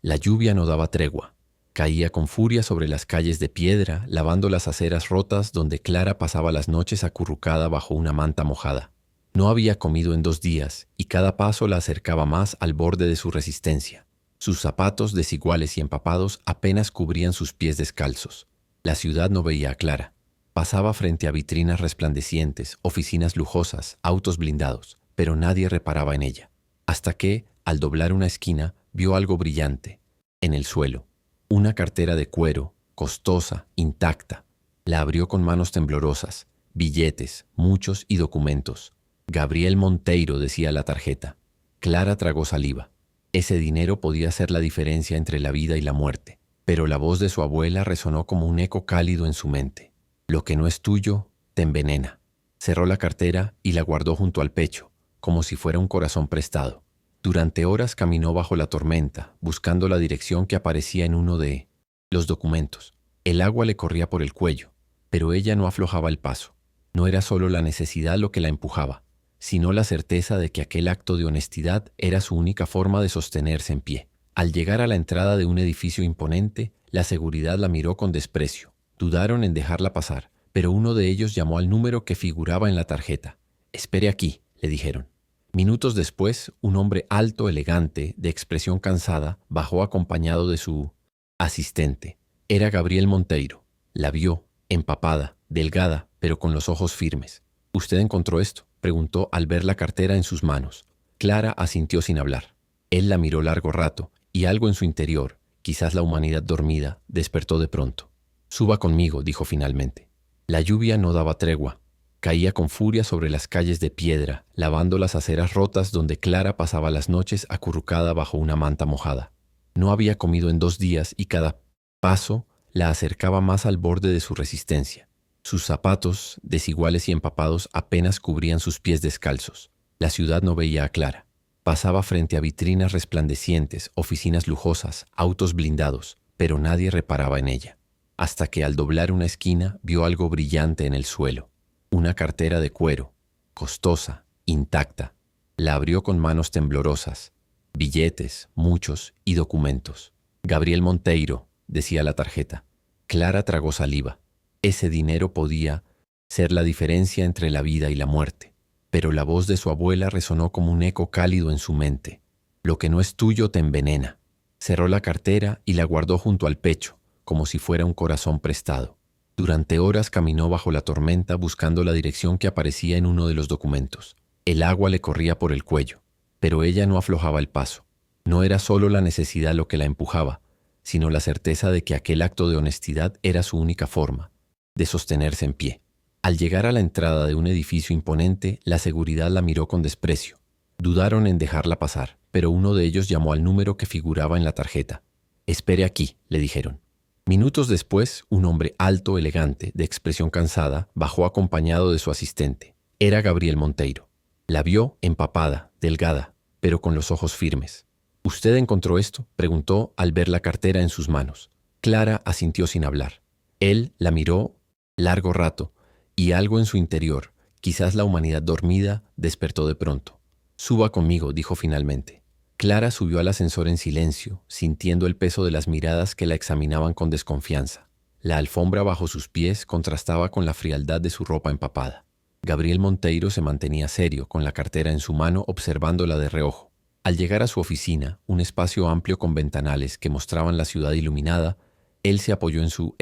La lluvia no daba tregua. Caía con furia sobre las calles de piedra, lavando las aceras rotas donde Clara pasaba las noches acurrucada bajo una manta mojada. No había comido en 2 días y cada paso la acercaba más al borde de su resistencia. Sus zapatos, desiguales y empapados, apenas cubrían sus pies descalzos. La ciudad no veía a Clara. Pasaba frente a vitrinas resplandecientes, oficinas lujosas, autos blindados, pero nadie reparaba en ella. Hasta que, al doblar una esquina, vio algo brillante, en el suelo. Una cartera de cuero, costosa, intacta. La abrió con manos temblorosas. Billetes, muchos y documentos. Gabriel Monteiro, decía la tarjeta. Clara tragó saliva. Ese dinero podía ser la diferencia entre la vida y la muerte. Pero la voz de su abuela resonó como un eco cálido en su mente. Lo que no es tuyo, te envenena. Cerró la cartera y la guardó junto al pecho, como si fuera un corazón prestado. Durante horas caminó bajo la tormenta, buscando la dirección que aparecía en uno de los documentos. El agua le corría por el cuello, pero ella no aflojaba el paso. No era solo la necesidad lo que la empujaba, sino la certeza de que aquel acto de honestidad era su única forma de sostenerse en pie. Al llegar a la entrada de un edificio imponente, la seguridad la miró con desprecio. Dudaron en dejarla pasar, pero uno de ellos llamó al número que figuraba en la tarjeta. «Espere aquí», le dijeron. Minutos después, un hombre alto, elegante, de expresión cansada, bajó acompañado de su asistente. Era Gabriel Monteiro. La vio, empapada, delgada, pero con los ojos firmes. «¿Usted encontró esto?», preguntó al ver la cartera en sus manos. Clara asintió sin hablar. Él la miró largo rato, y algo en su interior, quizás la humanidad dormida, despertó de pronto. «Suba conmigo», dijo finalmente. La lluvia no daba tregua. Caía con furia sobre las calles de piedra, lavando las aceras rotas donde Clara pasaba las noches acurrucada bajo una manta mojada. No había comido en 2 días y cada paso la acercaba más al borde de su resistencia. Sus zapatos, desiguales y empapados, apenas cubrían sus pies descalzos. La ciudad no veía a Clara. Pasaba frente a vitrinas resplandecientes, oficinas lujosas, autos blindados, pero nadie reparaba en ella. Hasta que al doblar una esquina vio algo brillante en el suelo. Una cartera de cuero, costosa, intacta. La abrió con manos temblorosas. Billetes, muchos, y documentos. «Gabriel Monteiro», decía la tarjeta. Clara tragó saliva. Ese dinero podía ser la diferencia entre la vida y la muerte. Pero la voz de su abuela resonó como un eco cálido en su mente. «Lo que no es tuyo te envenena». Cerró la cartera y la guardó junto al pecho, como si fuera un corazón prestado. Durante horas caminó bajo la tormenta buscando la dirección que aparecía en uno de los documentos. El agua le corría por el cuello, pero ella no aflojaba el paso. No era solo la necesidad lo que la empujaba, sino la certeza de que aquel acto de honestidad era su única forma de sostenerse en pie. Al llegar a la entrada de un edificio imponente, la seguridad la miró con desprecio. Dudaron en dejarla pasar, pero uno de ellos llamó al número que figuraba en la tarjeta. «Espere aquí», le dijeron. Minutos después, un hombre alto, elegante, de expresión cansada, bajó acompañado de su asistente. Era Gabriel Monteiro. La vio empapada, delgada, pero con los ojos firmes. «¿Usted encontró esto?», preguntó al ver la cartera en sus manos. Clara asintió sin hablar. Él la miró largo rato, y algo en su interior, quizás la humanidad dormida, despertó de pronto. «Suba conmigo», dijo finalmente. Clara subió al ascensor en silencio, sintiendo el peso de las miradas que la examinaban con desconfianza. La alfombra bajo sus pies contrastaba con la frialdad de su ropa empapada. Gabriel Monteiro se mantenía serio, con la cartera en su mano, observándola de reojo. Al llegar a su oficina, un espacio amplio con ventanales que mostraban la ciudad iluminada, él se apoyó en su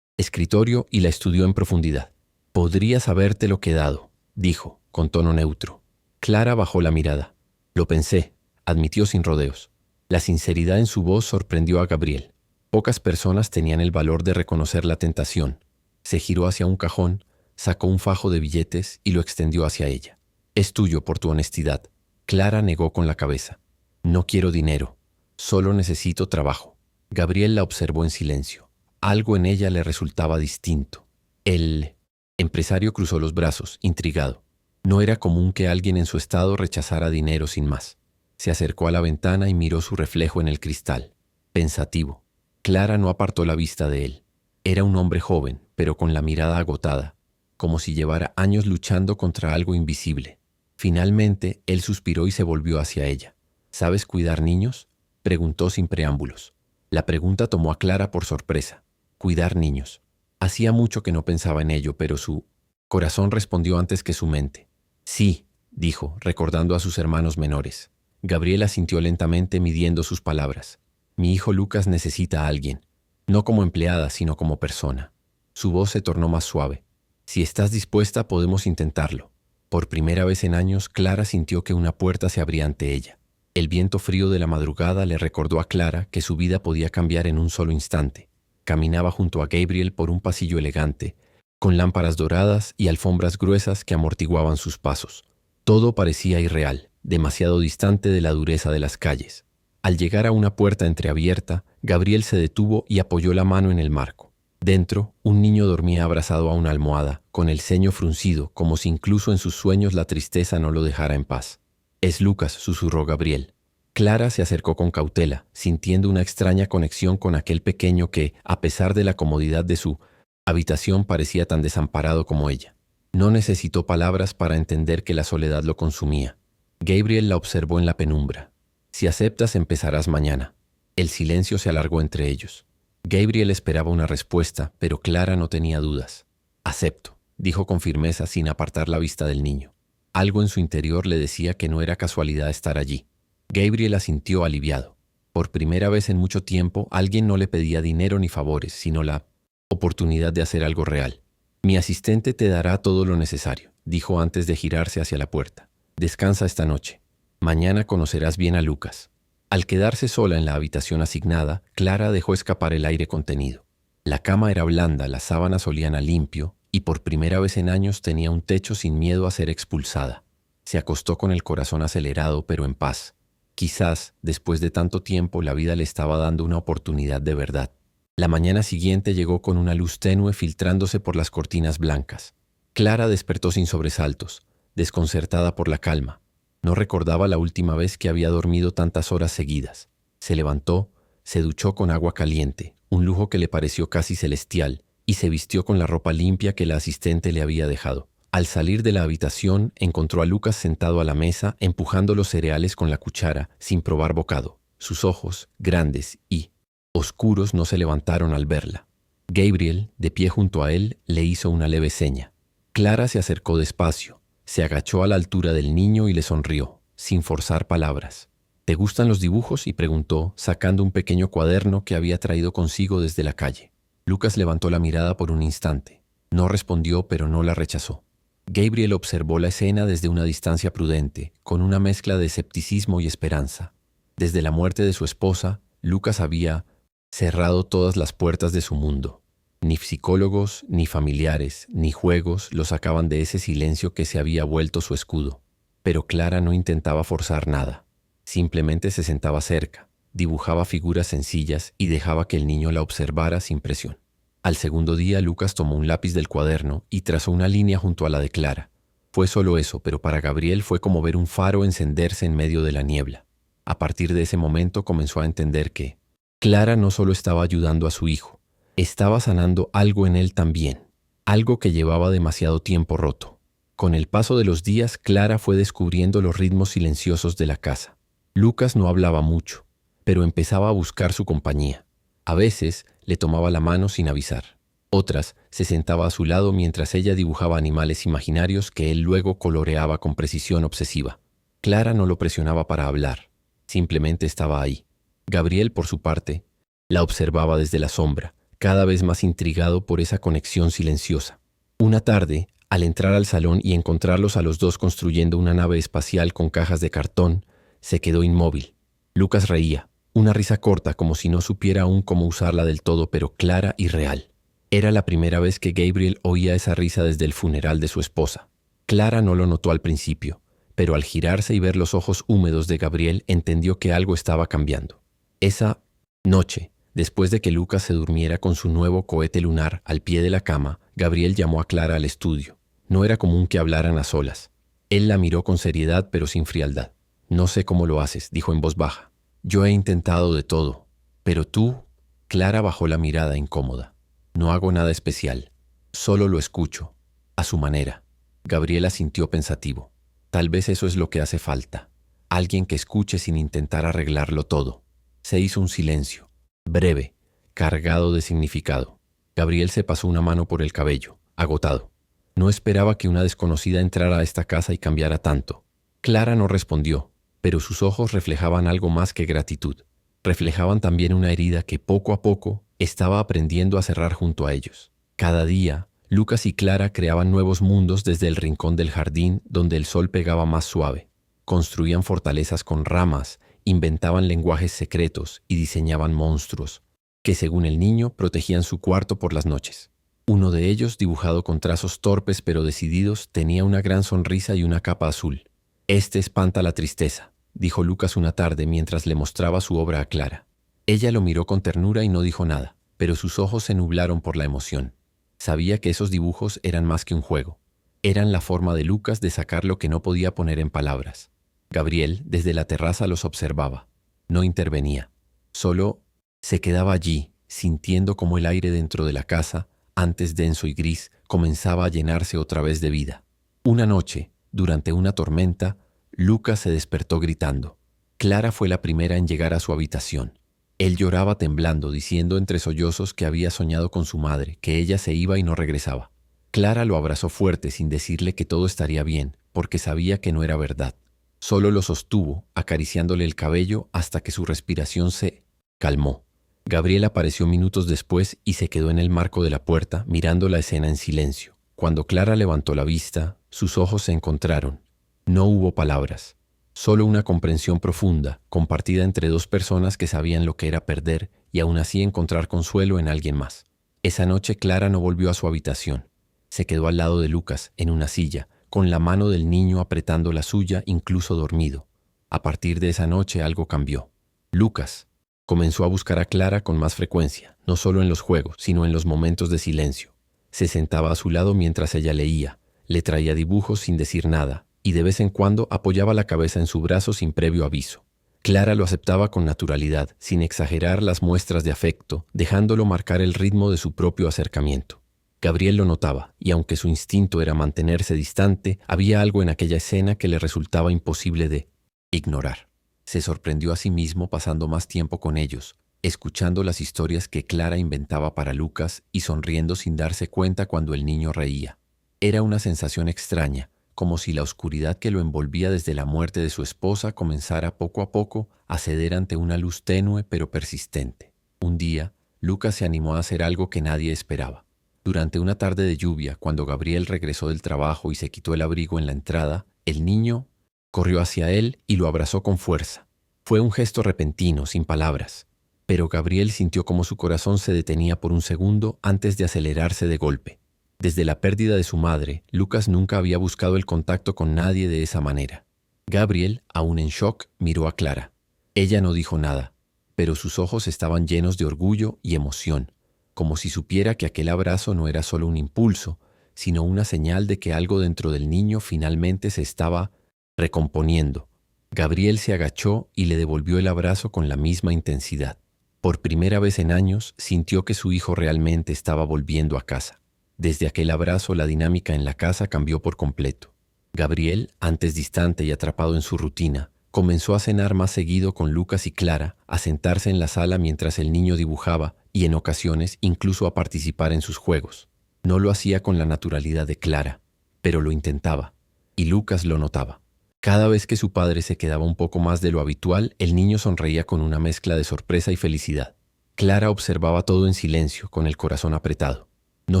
escritorio y la estudió en profundidad. «Podrías habértelo quedado», dijo, con tono neutro. Clara bajó la mirada. «Lo pensé», admitió sin rodeos. La sinceridad en su voz sorprendió a Gabriel. Pocas personas tenían el valor de reconocer la tentación. Se giró hacia un cajón, sacó un fajo de billetes y lo extendió hacia ella. «Es tuyo por tu honestidad». Clara negó con la cabeza. «No quiero dinero, solo necesito trabajo». Gabriel la observó en silencio. Algo en ella le resultaba distinto. El empresario cruzó los brazos, intrigado. No era común que alguien en su estado rechazara dinero sin más. Se acercó a la ventana y miró su reflejo en el cristal. Pensativo. Clara no apartó la vista de él. Era un hombre joven, pero con la mirada agotada, como si llevara años luchando contra algo invisible. Finalmente, él suspiró y se volvió hacia ella. «¿Sabes cuidar niños?». Preguntó sin preámbulos. La pregunta tomó a Clara por sorpresa. Cuidar niños. Hacía mucho que no pensaba en ello, pero su corazón respondió antes que su mente. Sí, dijo, recordando a sus hermanos menores. Gabriela asintió lentamente, midiendo sus palabras. Mi hijo Lucas necesita a alguien, no como empleada, sino como persona. Su voz se tornó más suave. Si estás dispuesta, podemos intentarlo. Por primera vez en años, Clara sintió que una puerta se abría ante ella. El viento frío de la madrugada le recordó a Clara que su vida podía cambiar en un solo instante. Caminaba junto a Gabriel por un pasillo elegante, con lámparas doradas y alfombras gruesas que amortiguaban sus pasos. Todo parecía irreal, demasiado distante de la dureza de las calles. Al llegar a una puerta entreabierta, Gabriel se detuvo y apoyó la mano en el marco. Dentro, un niño dormía abrazado a una almohada, con el ceño fruncido, como si incluso en sus sueños la tristeza no lo dejara en paz. «Es Lucas», susurró Gabriel. Clara se acercó con cautela, sintiendo una extraña conexión con aquel pequeño que, a pesar de la comodidad de su habitación, parecía tan desamparado como ella. No necesitó palabras para entender que la soledad lo consumía. Gabriel la observó en la penumbra. «Si aceptas, empezarás mañana». El silencio se alargó entre ellos. Gabriel esperaba una respuesta, pero Clara no tenía dudas. «Acepto», dijo con firmeza sin apartar la vista del niño. Algo en su interior le decía que no era casualidad estar allí. Gabriel asintió aliviado. Por primera vez en mucho tiempo, alguien no le pedía dinero ni favores, sino la oportunidad de hacer algo real. «Mi asistente te dará todo lo necesario», dijo antes de girarse hacia la puerta. «Descansa esta noche. Mañana conocerás bien a Lucas». Al quedarse sola en la habitación asignada, Clara dejó escapar el aire contenido. La cama era blanda, las sábanas olían a limpio, y por primera vez en años tenía un techo sin miedo a ser expulsada. Se acostó con el corazón acelerado, pero en paz. Quizás, después de tanto tiempo, la vida le estaba dando una oportunidad de verdad. La mañana siguiente llegó con una luz tenue filtrándose por las cortinas blancas. Clara despertó sin sobresaltos, desconcertada por la calma. No recordaba la última vez que había dormido tantas horas seguidas. Se levantó, se duchó con agua caliente, un lujo que le pareció casi celestial, y se vistió con la ropa limpia que la asistente le había dejado. Al salir de la habitación, encontró a Lucas sentado a la mesa, empujando los cereales con la cuchara, sin probar bocado. Sus ojos, grandes y oscuros, no se levantaron al verla. Gabriel, de pie junto a él, le hizo una leve seña. Clara se acercó despacio, se agachó a la altura del niño y le sonrió, sin forzar palabras. «¿Te gustan los dibujos?», y preguntó, sacando un pequeño cuaderno que había traído consigo desde la calle. Lucas levantó la mirada por un instante. No respondió, pero no la rechazó. Gabriel observó la escena desde una distancia prudente, con una mezcla de escepticismo y esperanza. Desde la muerte de su esposa, Lucas había cerrado todas las puertas de su mundo. Ni psicólogos, ni familiares, ni juegos lo sacaban de ese silencio que se había vuelto su escudo. Pero Clara no intentaba forzar nada. Simplemente se sentaba cerca, dibujaba figuras sencillas y dejaba que el niño la observara sin presión. Al segundo día, Lucas tomó un lápiz del cuaderno y trazó una línea junto a la de Clara. Fue solo eso, pero para Gabriel fue como ver un faro encenderse en medio de la niebla. A partir de ese momento comenzó a entender que Clara no solo estaba ayudando a su hijo, estaba sanando algo en él también, algo que llevaba demasiado tiempo roto. Con el paso de los días, Clara fue descubriendo los ritmos silenciosos de la casa. Lucas no hablaba mucho, pero empezaba a buscar su compañía. A veces le tomaba la mano sin avisar. Otras se sentaba a su lado mientras ella dibujaba animales imaginarios que él luego coloreaba con precisión obsesiva. Clara no lo presionaba para hablar, simplemente estaba ahí. Gabriel, por su parte, la observaba desde la sombra, cada vez más intrigado por esa conexión silenciosa. Una tarde, al entrar al salón y encontrarlos a los dos construyendo una nave espacial con cajas de cartón, se quedó inmóvil. Lucas reía, una risa corta como si no supiera aún cómo usarla del todo, pero clara y real. Era la primera vez que Gabriel oía esa risa desde el funeral de su esposa. Clara no lo notó al principio, pero al girarse y ver los ojos húmedos de Gabriel entendió que algo estaba cambiando. Esa noche, después de que Lucas se durmiera con su nuevo cohete lunar al pie de la cama, Gabriel llamó a Clara al estudio. No era común que hablaran a solas. Él la miró con seriedad pero sin frialdad. «No sé cómo lo haces», dijo en voz baja. «Yo he intentado de todo, pero tú...». Clara bajó la mirada incómoda. «No hago nada especial. Solo lo escucho, a su manera». Gabriel asintió pensativo. Tal vez eso es lo que hace falta. Alguien que escuche sin intentar arreglarlo todo. Se hizo un silencio, breve, cargado de significado. Gabriel se pasó una mano por el cabello, agotado. No esperaba que una desconocida entrara a esta casa y cambiara tanto. Clara no respondió, pero sus ojos reflejaban algo más que gratitud. Reflejaban también una herida que poco a poco estaba aprendiendo a cerrar junto a ellos. Cada día, Lucas y Clara creaban nuevos mundos desde el rincón del jardín donde el sol pegaba más suave. Construían fortalezas con ramas, inventaban lenguajes secretos y diseñaban monstruos, que según el niño protegían su cuarto por las noches. Uno de ellos, dibujado con trazos torpes pero decididos, tenía una gran sonrisa y una capa azul. «Este espanta la tristeza», dijo Lucas una tarde mientras le mostraba su obra a Clara. Ella lo miró con ternura y no dijo nada, pero sus ojos se nublaron por la emoción. Sabía que esos dibujos eran más que un juego. Eran la forma de Lucas de sacar lo que no podía poner en palabras. Gabriel, desde la terraza, los observaba. No intervenía. Solo se quedaba allí, sintiendo cómo el aire dentro de la casa, antes denso y gris, comenzaba a llenarse otra vez de vida. Una noche, durante una tormenta, Lucas se despertó gritando. Clara fue la primera en llegar a su habitación. Él lloraba temblando, diciendo entre sollozos que había soñado con su madre, que ella se iba y no regresaba. Clara lo abrazó fuerte sin decirle que todo estaría bien, porque sabía que no era verdad. Solo lo sostuvo, acariciándole el cabello hasta que su respiración se calmó. Gabriel apareció minutos después y se quedó en el marco de la puerta, mirando la escena en silencio. Cuando Clara levantó la vista, sus ojos se encontraron. No hubo palabras, solo una comprensión profunda, compartida entre dos personas que sabían lo que era perder y aún así encontrar consuelo en alguien más. Esa noche Clara no volvió a su habitación. Se quedó al lado de Lucas, en una silla, con la mano del niño apretando la suya, incluso dormido. A partir de esa noche algo cambió. Lucas comenzó a buscar a Clara con más frecuencia, no solo en los juegos, sino en los momentos de silencio. Se sentaba a su lado mientras ella leía, le traía dibujos sin decir nada, y de vez en cuando apoyaba la cabeza en su brazo sin previo aviso. Clara lo aceptaba con naturalidad, sin exagerar las muestras de afecto, dejándolo marcar el ritmo de su propio acercamiento. Gabriel lo notaba, y aunque su instinto era mantenerse distante, había algo en aquella escena que le resultaba imposible de ignorar. Se sorprendió a sí mismo pasando más tiempo con ellos, escuchando las historias que Clara inventaba para Lucas y sonriendo sin darse cuenta cuando el niño reía. Era una sensación extraña, como si la oscuridad que lo envolvía desde la muerte de su esposa comenzara poco a poco a ceder ante una luz tenue pero persistente. Un día, Lucas se animó a hacer algo que nadie esperaba. Durante una tarde de lluvia, cuando Gabriel regresó del trabajo y se quitó el abrigo en la entrada, el niño corrió hacia él y lo abrazó con fuerza. Fue un gesto repentino, sin palabras, pero Gabriel sintió como su corazón se detenía por un segundo antes de acelerarse de golpe. Desde la pérdida de su madre, Lucas nunca había buscado el contacto con nadie de esa manera. Gabriel, aún en shock, miró a Clara. Ella no dijo nada, pero sus ojos estaban llenos de orgullo y emoción, como si supiera que aquel abrazo no era solo un impulso, sino una señal de que algo dentro del niño finalmente se estaba recomponiendo. Gabriel se agachó y le devolvió el abrazo con la misma intensidad. Por primera vez en años sintió que su hijo realmente estaba volviendo a casa. Desde aquel abrazo la dinámica en la casa cambió por completo. Gabriel, antes distante y atrapado en su rutina, comenzó a cenar más seguido con Lucas y Clara, a sentarse en la sala mientras el niño dibujaba y en ocasiones incluso a participar en sus juegos. No lo hacía con la naturalidad de Clara, pero lo intentaba, y Lucas lo notaba. Cada vez que su padre se quedaba un poco más de lo habitual, el niño sonreía con una mezcla de sorpresa y felicidad. Clara observaba todo en silencio, con el corazón apretado, no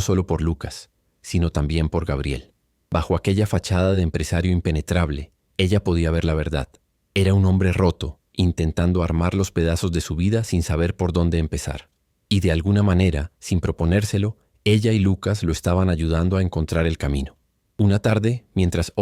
solo por Lucas, sino también por Gabriel. Bajo aquella fachada de empresario impenetrable, ella podía ver la verdad. Era un hombre roto, intentando armar los pedazos de su vida sin saber por dónde empezar. Y de alguna manera, sin proponérselo, ella y Lucas lo estaban ayudando a encontrar el camino. Una tarde, mientras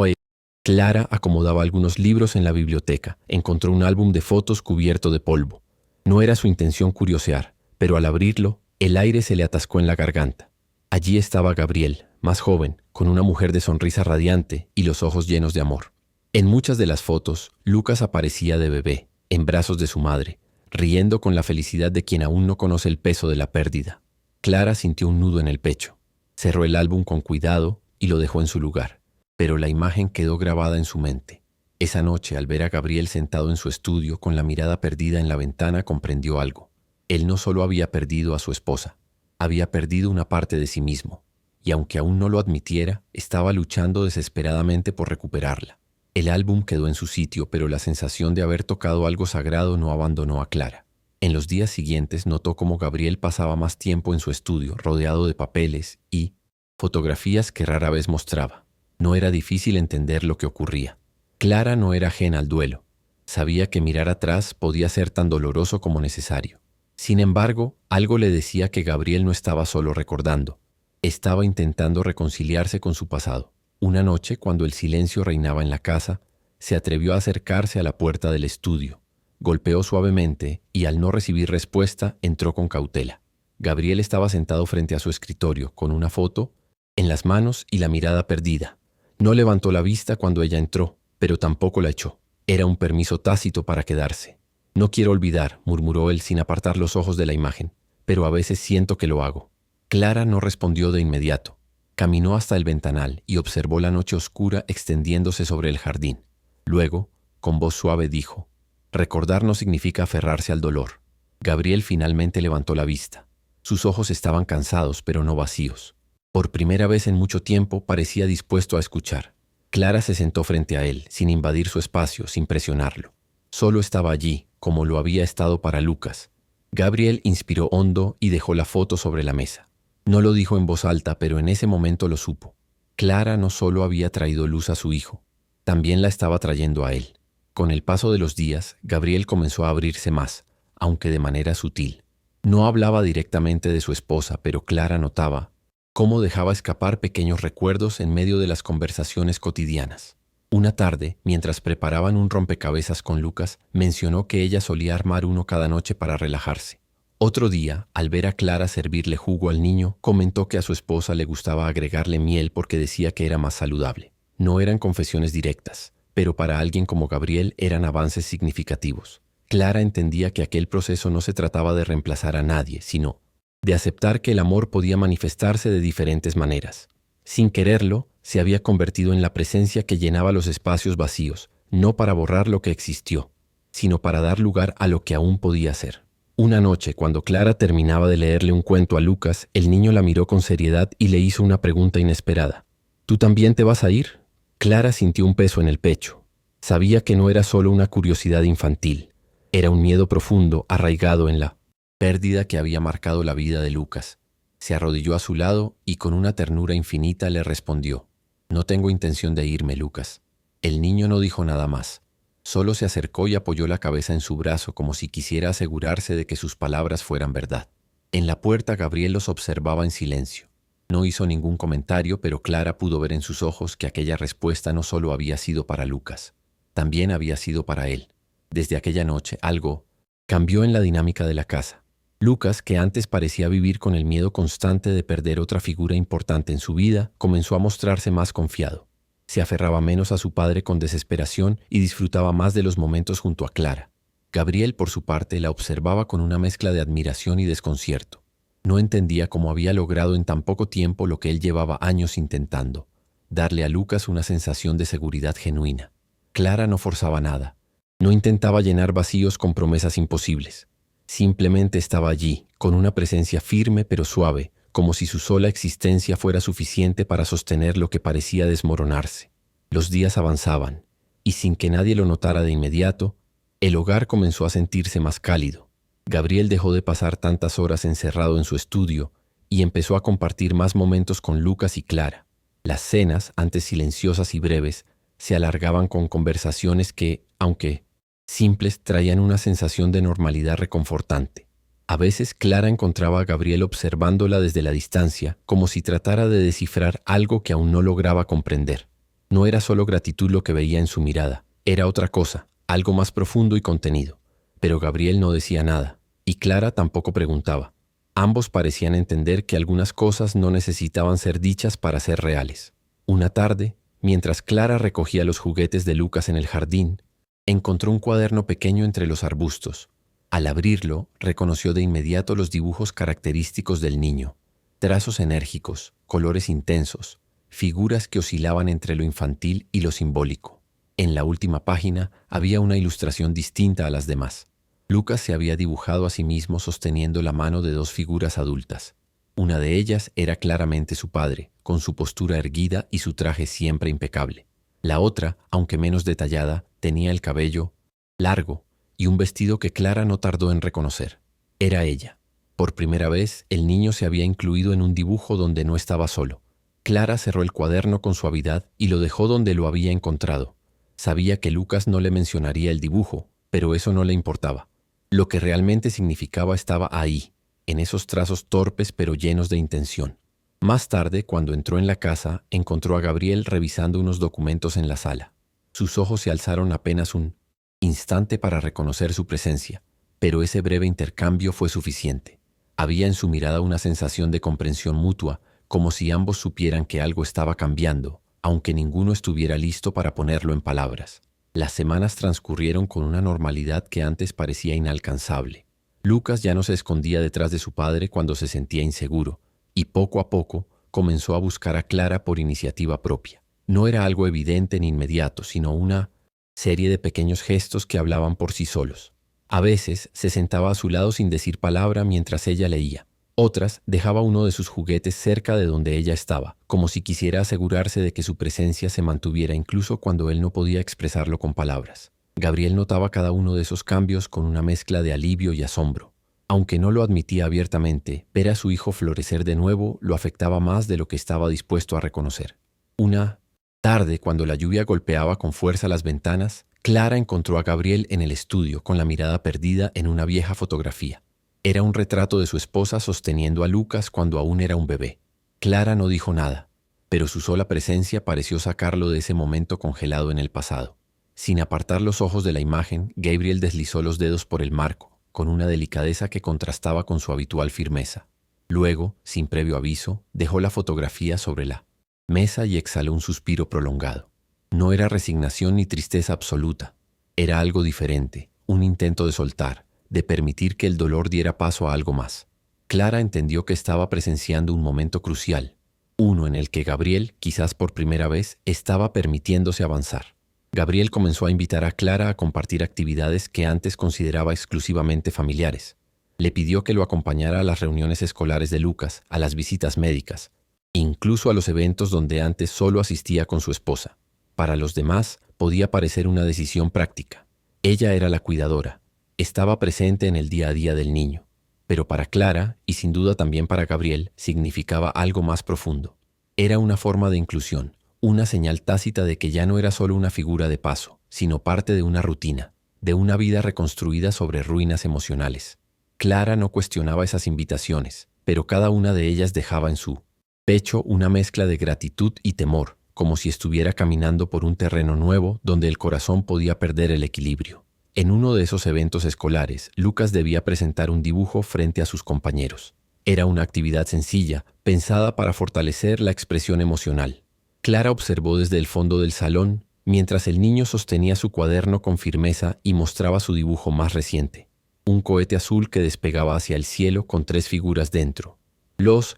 Clara acomodaba algunos libros en la biblioteca, encontró un álbum de fotos cubierto de polvo. No era su intención curiosear, pero al abrirlo, el aire se le atascó en la garganta. Allí estaba Gabriel, más joven, con una mujer de sonrisa radiante y los ojos llenos de amor. En muchas de las fotos, Lucas aparecía de bebé, en brazos de su madre, riendo con la felicidad de quien aún no conoce el peso de la pérdida. Clara sintió un nudo en el pecho. Cerró el álbum con cuidado y lo dejó en su lugar, pero la imagen quedó grabada en su mente. Esa noche, al ver a Gabriel sentado en su estudio con la mirada perdida en la ventana, comprendió algo. Él no solo había perdido a su esposa, había perdido una parte de sí mismo, y aunque aún no lo admitiera, estaba luchando desesperadamente por recuperarla. El álbum quedó en su sitio, pero la sensación de haber tocado algo sagrado no abandonó a Clara. En los días siguientes notó cómo Gabriel pasaba más tiempo en su estudio, rodeado de papeles y fotografías que rara vez mostraba. No era difícil entender lo que ocurría. Clara no era ajena al duelo. Sabía que mirar atrás podía ser tan doloroso como necesario. Sin embargo, algo le decía que Gabriel no estaba solo recordando. Estaba intentando reconciliarse con su pasado. Una noche, cuando el silencio reinaba en la casa, se atrevió a acercarse a la puerta del estudio. Golpeó suavemente y, al no recibir respuesta, entró con cautela. Gabriel estaba sentado frente a su escritorio, con una foto en las manos y la mirada perdida. No levantó la vista cuando ella entró, pero tampoco la echó. Era un permiso tácito para quedarse. «No quiero olvidar», murmuró él sin apartar los ojos de la imagen, «pero a veces siento que lo hago». Clara no respondió de inmediato. Caminó hasta el ventanal y observó la noche oscura extendiéndose sobre el jardín. Luego, con voz suave dijo: «Recordar no significa aferrarse al dolor». Gabriel finalmente levantó la vista. Sus ojos estaban cansados, pero no vacíos. Por primera vez en mucho tiempo parecía dispuesto a escuchar. Clara se sentó frente a él, sin invadir su espacio, sin presionarlo. Solo estaba allí, como lo había estado para Lucas. Gabriel inspiró hondo y dejó la foto sobre la mesa. No lo dijo en voz alta, pero en ese momento lo supo. Clara no solo había traído luz a su hijo, también la estaba trayendo a él. Con el paso de los días, Gabriel comenzó a abrirse más, aunque de manera sutil. No hablaba directamente de su esposa, pero Clara notaba cómo dejaba escapar pequeños recuerdos en medio de las conversaciones cotidianas. Una tarde, mientras preparaban un rompecabezas con Lucas, mencionó que ella solía armar uno cada noche para relajarse. Otro día, al ver a Clara servirle jugo al niño, comentó que a su esposa le gustaba agregarle miel porque decía que era más saludable. No eran confesiones directas, pero para alguien como Gabriel eran avances significativos. Clara entendía que aquel proceso no se trataba de reemplazar a nadie, sino de aceptar que el amor podía manifestarse de diferentes maneras. Sin quererlo, se había convertido en la presencia que llenaba los espacios vacíos, no para borrar lo que existió, sino para dar lugar a lo que aún podía ser. Una noche, cuando Clara terminaba de leerle un cuento a Lucas, el niño la miró con seriedad y le hizo una pregunta inesperada. «¿Tú también te vas a ir?». Clara sintió un peso en el pecho. Sabía que no era solo una curiosidad infantil, era un miedo profundo arraigado en la pérdida que había marcado la vida de Lucas. Se arrodilló a su lado y con una ternura infinita le respondió: «No tengo intención de irme, Lucas». El niño no dijo nada más. Solo se acercó y apoyó la cabeza en su brazo como si quisiera asegurarse de que sus palabras fueran verdad. En la puerta, Gabriel los observaba en silencio. No hizo ningún comentario, pero Clara pudo ver en sus ojos que aquella respuesta no solo había sido para Lucas, también había sido para él. Desde aquella noche, algo cambió en la dinámica de la casa. Lucas, que antes parecía vivir con el miedo constante de perder otra figura importante en su vida, comenzó a mostrarse más confiado. Se aferraba menos a su padre con desesperación y disfrutaba más de los momentos junto a Clara. Gabriel, por su parte, la observaba con una mezcla de admiración y desconcierto. No entendía cómo había logrado en tan poco tiempo lo que él llevaba años intentando: darle a Lucas una sensación de seguridad genuina. Clara no forzaba nada. No intentaba llenar vacíos con promesas imposibles. Simplemente estaba allí, con una presencia firme pero suave, como si su sola existencia fuera suficiente para sostener lo que parecía desmoronarse. Los días avanzaban, y sin que nadie lo notara de inmediato, el hogar comenzó a sentirse más cálido. Gabriel dejó de pasar tantas horas encerrado en su estudio y empezó a compartir más momentos con Lucas y Clara. Las cenas, antes silenciosas y breves, se alargaban con conversaciones que, aunque simples, traían una sensación de normalidad reconfortante. A veces Clara encontraba a Gabriel observándola desde la distancia, como si tratara de descifrar algo que aún no lograba comprender. No era solo gratitud lo que veía en su mirada, era otra cosa, algo más profundo y contenido. Pero Gabriel no decía nada, y Clara tampoco preguntaba. Ambos parecían entender que algunas cosas no necesitaban ser dichas para ser reales. Una tarde, mientras Clara recogía los juguetes de Lucas en el jardín, encontró un cuaderno pequeño entre los arbustos. Al abrirlo, reconoció de inmediato los dibujos característicos del niño: trazos enérgicos, colores intensos, figuras que oscilaban entre lo infantil y lo simbólico. En la última página había una ilustración distinta a las demás. Lucas se había dibujado a sí mismo sosteniendo la mano de dos figuras adultas. Una de ellas era claramente su padre, con su postura erguida y su traje siempre impecable. La otra, aunque menos detallada, tenía el cabello largo y un vestido que Clara no tardó en reconocer. Era ella. Por primera vez, el niño se había incluido en un dibujo donde no estaba solo. Clara cerró el cuaderno con suavidad y lo dejó donde lo había encontrado. Sabía que Lucas no le mencionaría el dibujo, pero eso no le importaba. Lo que realmente significaba estaba ahí, en esos trazos torpes pero llenos de intención. Más tarde, cuando entró en la casa, encontró a Gabriel revisando unos documentos en la sala. Sus ojos se alzaron apenas un instante para reconocer su presencia, pero ese breve intercambio fue suficiente. Había en su mirada una sensación de comprensión mutua, como si ambos supieran que algo estaba cambiando, aunque ninguno estuviera listo para ponerlo en palabras. Las semanas transcurrieron con una normalidad que antes parecía inalcanzable. Lucas ya no se escondía detrás de su padre cuando se sentía inseguro, y poco a poco comenzó a buscar a Clara por iniciativa propia. No era algo evidente ni inmediato, sino una serie de pequeños gestos que hablaban por sí solos. A veces se sentaba a su lado sin decir palabra mientras ella leía. Otras dejaba uno de sus juguetes cerca de donde ella estaba, como si quisiera asegurarse de que su presencia se mantuviera incluso cuando él no podía expresarlo con palabras. Gabriel notaba cada uno de esos cambios con una mezcla de alivio y asombro. Aunque no lo admitía abiertamente, ver a su hijo florecer de nuevo lo afectaba más de lo que estaba dispuesto a reconocer. Una tarde, cuando la lluvia golpeaba con fuerza las ventanas, Clara encontró a Gabriel en el estudio con la mirada perdida en una vieja fotografía. Era un retrato de su esposa sosteniendo a Lucas cuando aún era un bebé. Clara no dijo nada, pero su sola presencia pareció sacarlo de ese momento congelado en el pasado. Sin apartar los ojos de la imagen, Gabriel deslizó los dedos por el marco, con una delicadeza que contrastaba con su habitual firmeza. Luego, sin previo aviso, dejó la fotografía sobre la mesa y exhaló un suspiro prolongado. No era resignación ni tristeza absoluta. Era algo diferente, un intento de soltar, de permitir que el dolor diera paso a algo más. Clara entendió que estaba presenciando un momento crucial, uno en el que Gabriel, quizás por primera vez, estaba permitiéndose avanzar. Gabriel comenzó a invitar a Clara a compartir actividades que antes consideraba exclusivamente familiares. Le pidió que lo acompañara a las reuniones escolares de Lucas, a las visitas médicas, incluso a los eventos donde antes solo asistía con su esposa. Para los demás, podía parecer una decisión práctica. Ella era la cuidadora. Estaba presente en el día a día del niño, pero para Clara, y sin duda también para Gabriel, significaba algo más profundo. Era una forma de inclusión, una señal tácita de que ya no era solo una figura de paso, sino parte de una rutina, de una vida reconstruida sobre ruinas emocionales. Clara no cuestionaba esas invitaciones, pero cada una de ellas dejaba en su pecho una mezcla de gratitud y temor, como si estuviera caminando por un terreno nuevo donde el corazón podía perder el equilibrio. En uno de esos eventos escolares, Lucas debía presentar un dibujo frente a sus compañeros. Era una actividad sencilla, pensada para fortalecer la expresión emocional. Clara observó desde el fondo del salón, mientras el niño sostenía su cuaderno con firmeza y mostraba su dibujo más reciente. Un cohete azul que despegaba hacia el cielo con 3 figuras dentro. Los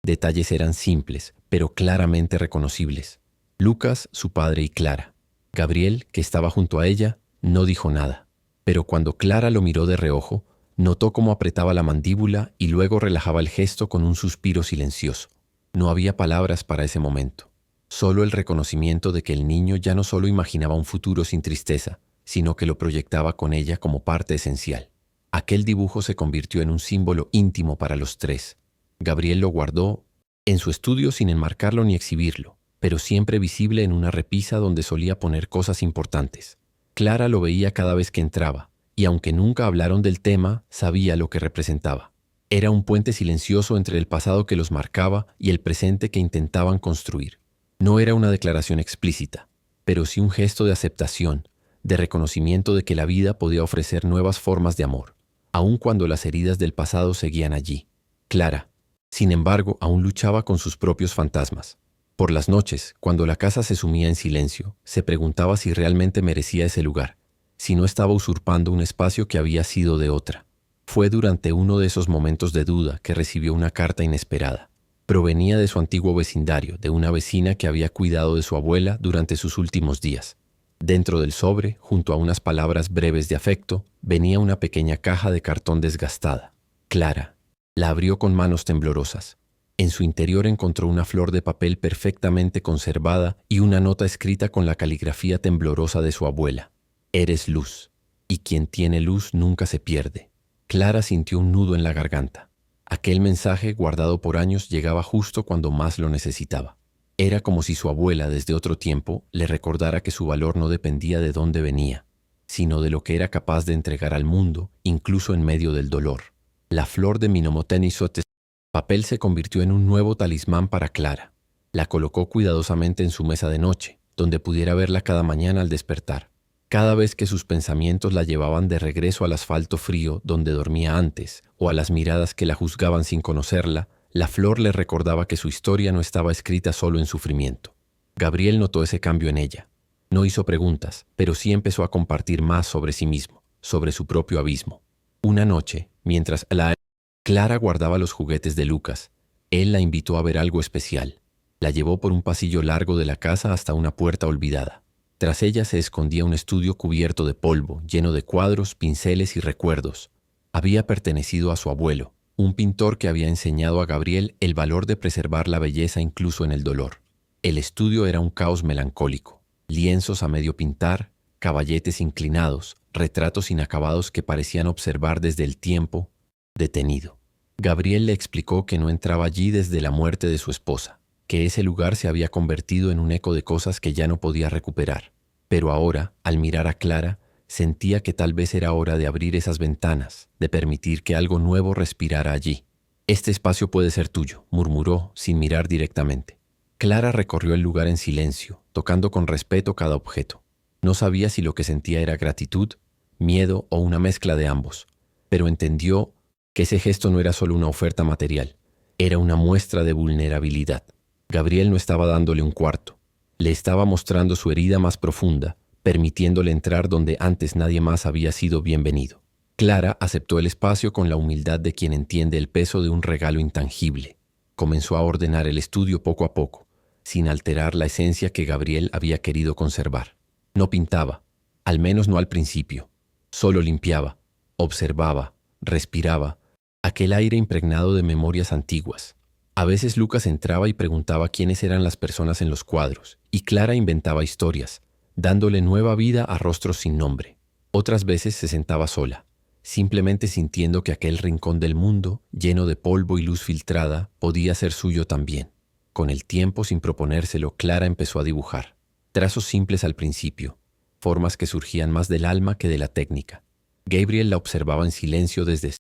detalles eran simples, pero claramente reconocibles. Lucas, su padre y Clara. Gabriel, que estaba junto a ella, no dijo nada, pero cuando Clara lo miró de reojo, notó cómo apretaba la mandíbula y luego relajaba el gesto con un suspiro silencioso. No había palabras para ese momento, solo el reconocimiento de que el niño ya no solo imaginaba un futuro sin tristeza, sino que lo proyectaba con ella como parte esencial. Aquel dibujo se convirtió en un símbolo íntimo para los tres. Gabriel lo guardó en su estudio sin enmarcarlo ni exhibirlo, pero siempre visible en una repisa donde solía poner cosas importantes. Clara lo veía cada vez que entraba, y aunque nunca hablaron del tema, sabía lo que representaba. Era un puente silencioso entre el pasado que los marcaba y el presente que intentaban construir. No era una declaración explícita, pero sí un gesto de aceptación, de reconocimiento de que la vida podía ofrecer nuevas formas de amor, aun cuando las heridas del pasado seguían allí. Clara, sin embargo, aún luchaba con sus propios fantasmas. Por las noches, cuando la casa se sumía en silencio, se preguntaba si realmente merecía ese lugar, si no estaba usurpando un espacio que había sido de otra. Fue durante uno de esos momentos de duda que recibió una carta inesperada. Provenía de su antiguo vecindario, de una vecina que había cuidado de su abuela durante sus últimos días. Dentro del sobre, junto a unas palabras breves de afecto, venía una pequeña caja de cartón desgastada. Clara la abrió con manos temblorosas. En su interior encontró una flor de papel perfectamente conservada y una nota escrita con la caligrafía temblorosa de su abuela. Eres luz, y quien tiene luz nunca se pierde. Clara sintió un nudo en la garganta. Aquel mensaje, guardado por años, llegaba justo cuando más lo necesitaba. Era como si su abuela, desde otro tiempo, le recordara que su valor no dependía de dónde venía, sino de lo que era capaz de entregar al mundo, incluso en medio del dolor. La flor de Minomotenisot. Papel se convirtió en un nuevo talismán para Clara. La colocó cuidadosamente en su mesa de noche, donde pudiera verla cada mañana al despertar. Cada vez que sus pensamientos la llevaban de regreso al asfalto frío donde dormía antes, o a las miradas que la juzgaban sin conocerla, la flor le recordaba que su historia no estaba escrita solo en sufrimiento. Gabriel notó ese cambio en ella. No hizo preguntas, pero sí empezó a compartir más sobre sí mismo, sobre su propio abismo. Una noche, mientras Clara guardaba los juguetes de Lucas, él la invitó a ver algo especial. La llevó por un pasillo largo de la casa hasta una puerta olvidada. Tras ella se escondía un estudio cubierto de polvo, lleno de cuadros, pinceles y recuerdos. Había pertenecido a su abuelo, un pintor que había enseñado a Gabriel el valor de preservar la belleza incluso en el dolor. El estudio era un caos melancólico. Lienzos a medio pintar, caballetes inclinados, retratos inacabados que parecían observar desde el tiempo detenido. Gabriel le explicó que no entraba allí desde la muerte de su esposa, que ese lugar se había convertido en un eco de cosas que ya no podía recuperar. Pero ahora, al mirar a Clara, sentía que tal vez era hora de abrir esas ventanas, de permitir que algo nuevo respirara allí. Este espacio puede ser tuyo, murmuró, sin mirar directamente. Clara recorrió el lugar en silencio, tocando con respeto cada objeto. No sabía si lo que sentía era gratitud, miedo o una mezcla de ambos, pero entendió que ese gesto no era solo una oferta material, era una muestra de vulnerabilidad. Gabriel no estaba dándole un cuarto, le estaba mostrando su herida más profunda, permitiéndole entrar donde antes nadie más había sido bienvenido. Clara aceptó el espacio con la humildad de quien entiende el peso de un regalo intangible. Comenzó a ordenar el estudio poco a poco, sin alterar la esencia que Gabriel había querido conservar. No pintaba, al menos no al principio. Solo limpiaba, observaba, respiraba, aquel aire impregnado de memorias antiguas. A veces Lucas entraba y preguntaba quiénes eran las personas en los cuadros, y Clara inventaba historias, dándole nueva vida a rostros sin nombre. Otras veces se sentaba sola, simplemente sintiendo que aquel rincón del mundo, lleno de polvo y luz filtrada, podía ser suyo también. Con el tiempo, sin proponérselo, Clara empezó a dibujar. Trazos simples al principio, formas que surgían más del alma que de la técnica. Gabriel la observaba en silencio desde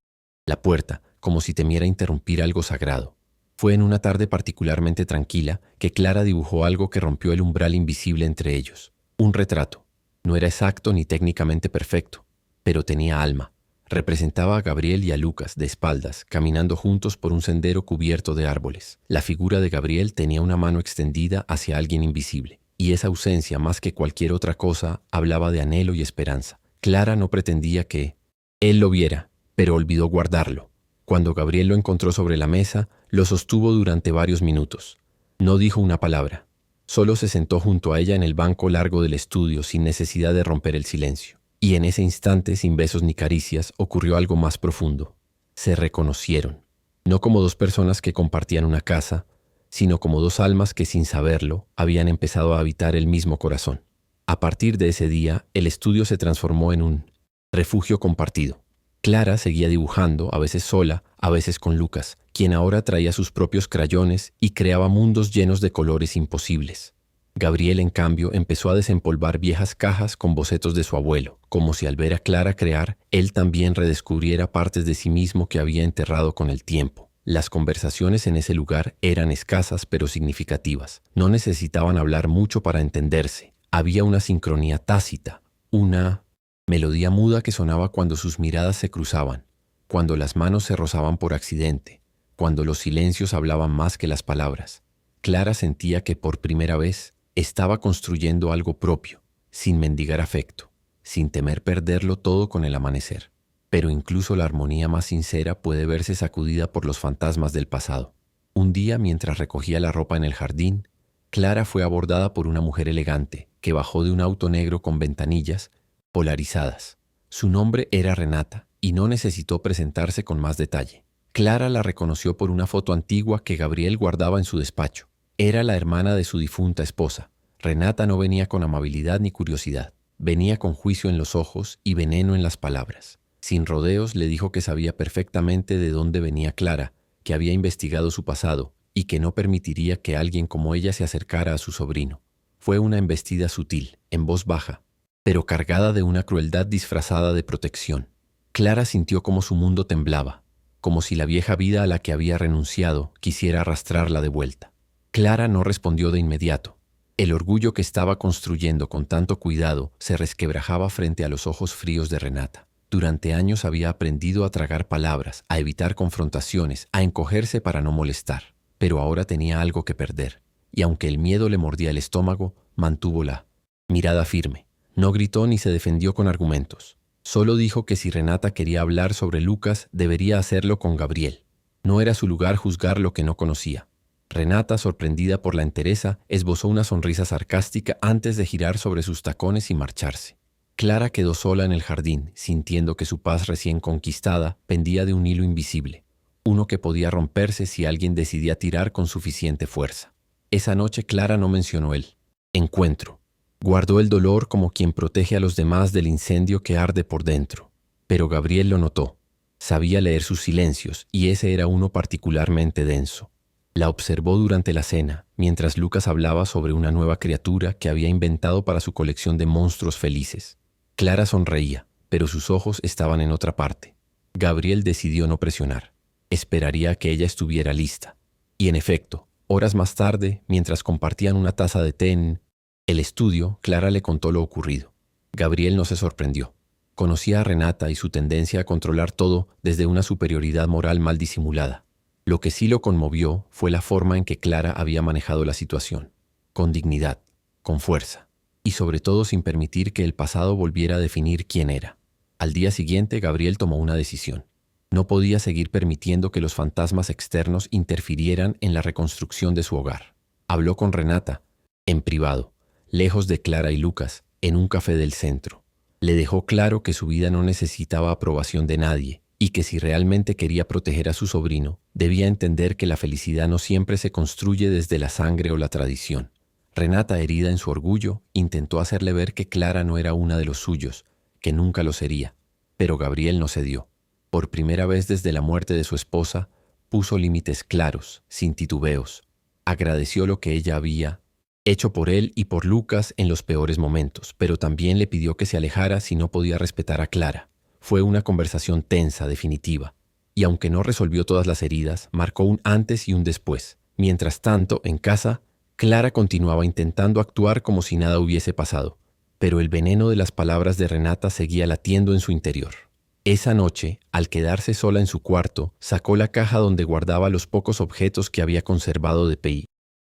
la puerta, como si temiera interrumpir algo sagrado. Fue en una tarde particularmente tranquila que Clara dibujó algo que rompió el umbral invisible entre ellos. Un retrato. No era exacto ni técnicamente perfecto, pero tenía alma. Representaba a Gabriel y a Lucas de espaldas, caminando juntos por un sendero cubierto de árboles. La figura de Gabriel tenía una mano extendida hacia alguien invisible, y esa ausencia, más que cualquier otra cosa, hablaba de anhelo y esperanza. Clara no pretendía que él lo viera, pero olvidó guardarlo. Cuando Gabriel lo encontró sobre la mesa, lo sostuvo durante varios minutos. No dijo una palabra. Solo se sentó junto a ella en el banco largo del estudio sin necesidad de romper el silencio. Y en ese instante, sin besos ni caricias, ocurrió algo más profundo. Se reconocieron, no como dos personas que compartían una casa, sino como dos almas que sin saberlo habían empezado a habitar el mismo corazón. A partir de ese día, el estudio se transformó en un refugio compartido. Clara seguía dibujando, a veces sola, a veces con Lucas, quien ahora traía sus propios crayones y creaba mundos llenos de colores imposibles. Gabriel, en cambio, empezó a desempolvar viejas cajas con bocetos de su abuelo, como si al ver a Clara crear, él también redescubriera partes de sí mismo que había enterrado con el tiempo. Las conversaciones en ese lugar eran escasas pero significativas. No necesitaban hablar mucho para entenderse. Había una sincronía tácita, una melodía muda que sonaba cuando sus miradas se cruzaban, cuando las manos se rozaban por accidente, cuando los silencios hablaban más que las palabras. Clara sentía que por primera vez estaba construyendo algo propio, sin mendigar afecto, sin temer perderlo todo con el amanecer. Pero incluso la armonía más sincera puede verse sacudida por los fantasmas del pasado. Un día, mientras recogía la ropa en el jardín, Clara fue abordada por una mujer elegante que bajó de un auto negro con ventanillas polarizadas. Su nombre era Renata y no necesitó presentarse con más detalle. Clara la reconoció por una foto antigua que Gabriel guardaba en su despacho. Era la hermana de su difunta esposa. Renata no venía con amabilidad ni curiosidad. Venía con juicio en los ojos y veneno en las palabras. Sin rodeos le dijo que sabía perfectamente de dónde venía Clara, que había investigado su pasado y que no permitiría que alguien como ella se acercara a su sobrino. Fue una embestida sutil, en voz baja, pero cargada de una crueldad disfrazada de protección. Clara sintió como su mundo temblaba, como si la vieja vida a la que había renunciado quisiera arrastrarla de vuelta. Clara no respondió de inmediato. El orgullo que estaba construyendo con tanto cuidado se resquebrajaba frente a los ojos fríos de Renata. Durante años había aprendido a tragar palabras, a evitar confrontaciones, a encogerse para no molestar. Pero ahora tenía algo que perder, y aunque el miedo le mordía el estómago, mantuvo la mirada firme. No gritó ni se defendió con argumentos. Solo dijo que si Renata quería hablar sobre Lucas, debería hacerlo con Gabriel. No era su lugar juzgar lo que no conocía. Renata, sorprendida por la entereza, esbozó una sonrisa sarcástica antes de girar sobre sus tacones y marcharse. Clara quedó sola en el jardín, sintiendo que su paz recién conquistada pendía de un hilo invisible, uno que podía romperse si alguien decidía tirar con suficiente fuerza. Esa noche Clara no mencionó el encuentro. Guardó el dolor como quien protege a los demás del incendio que arde por dentro. Pero Gabriel lo notó. Sabía leer sus silencios, y ese era uno particularmente denso. La observó durante la cena, mientras Lucas hablaba sobre una nueva criatura que había inventado para su colección de monstruos felices. Clara sonreía, pero sus ojos estaban en otra parte. Gabriel decidió no presionar. Esperaría a que ella estuviera lista. Y en efecto, horas más tarde, mientras compartían una taza de té en el estudio, Clara le contó lo ocurrido. Gabriel no se sorprendió. Conocía a Renata y su tendencia a controlar todo desde una superioridad moral mal disimulada. Lo que sí lo conmovió fue la forma en que Clara había manejado la situación. Con dignidad, con fuerza, y sobre todo sin permitir que el pasado volviera a definir quién era. Al día siguiente, Gabriel tomó una decisión. No podía seguir permitiendo que los fantasmas externos interfirieran en la reconstrucción de su hogar. Habló con Renata, en privado, lejos de Clara y Lucas, en un café del centro. Le dejó claro que su vida no necesitaba aprobación de nadie y que si realmente quería proteger a su sobrino, debía entender que la felicidad no siempre se construye desde la sangre o la tradición. Renata, herida en su orgullo, intentó hacerle ver que Clara no era una de los suyos, que nunca lo sería. Pero Gabriel no cedió. Por primera vez desde la muerte de su esposa, puso límites claros, sin titubeos. Agradeció lo que ella había hecho por él y por Lucas en los peores momentos, pero también le pidió que se alejara si no podía respetar a Clara. Fue una conversación tensa, definitiva, y aunque no resolvió todas las heridas, marcó un antes y un después. Mientras tanto, en casa, Clara continuaba intentando actuar como si nada hubiese pasado, pero el veneno de las palabras de Renata seguía latiendo en su interior. Esa noche, al quedarse sola en su cuarto, sacó la caja donde guardaba los pocos objetos que había conservado de Pei,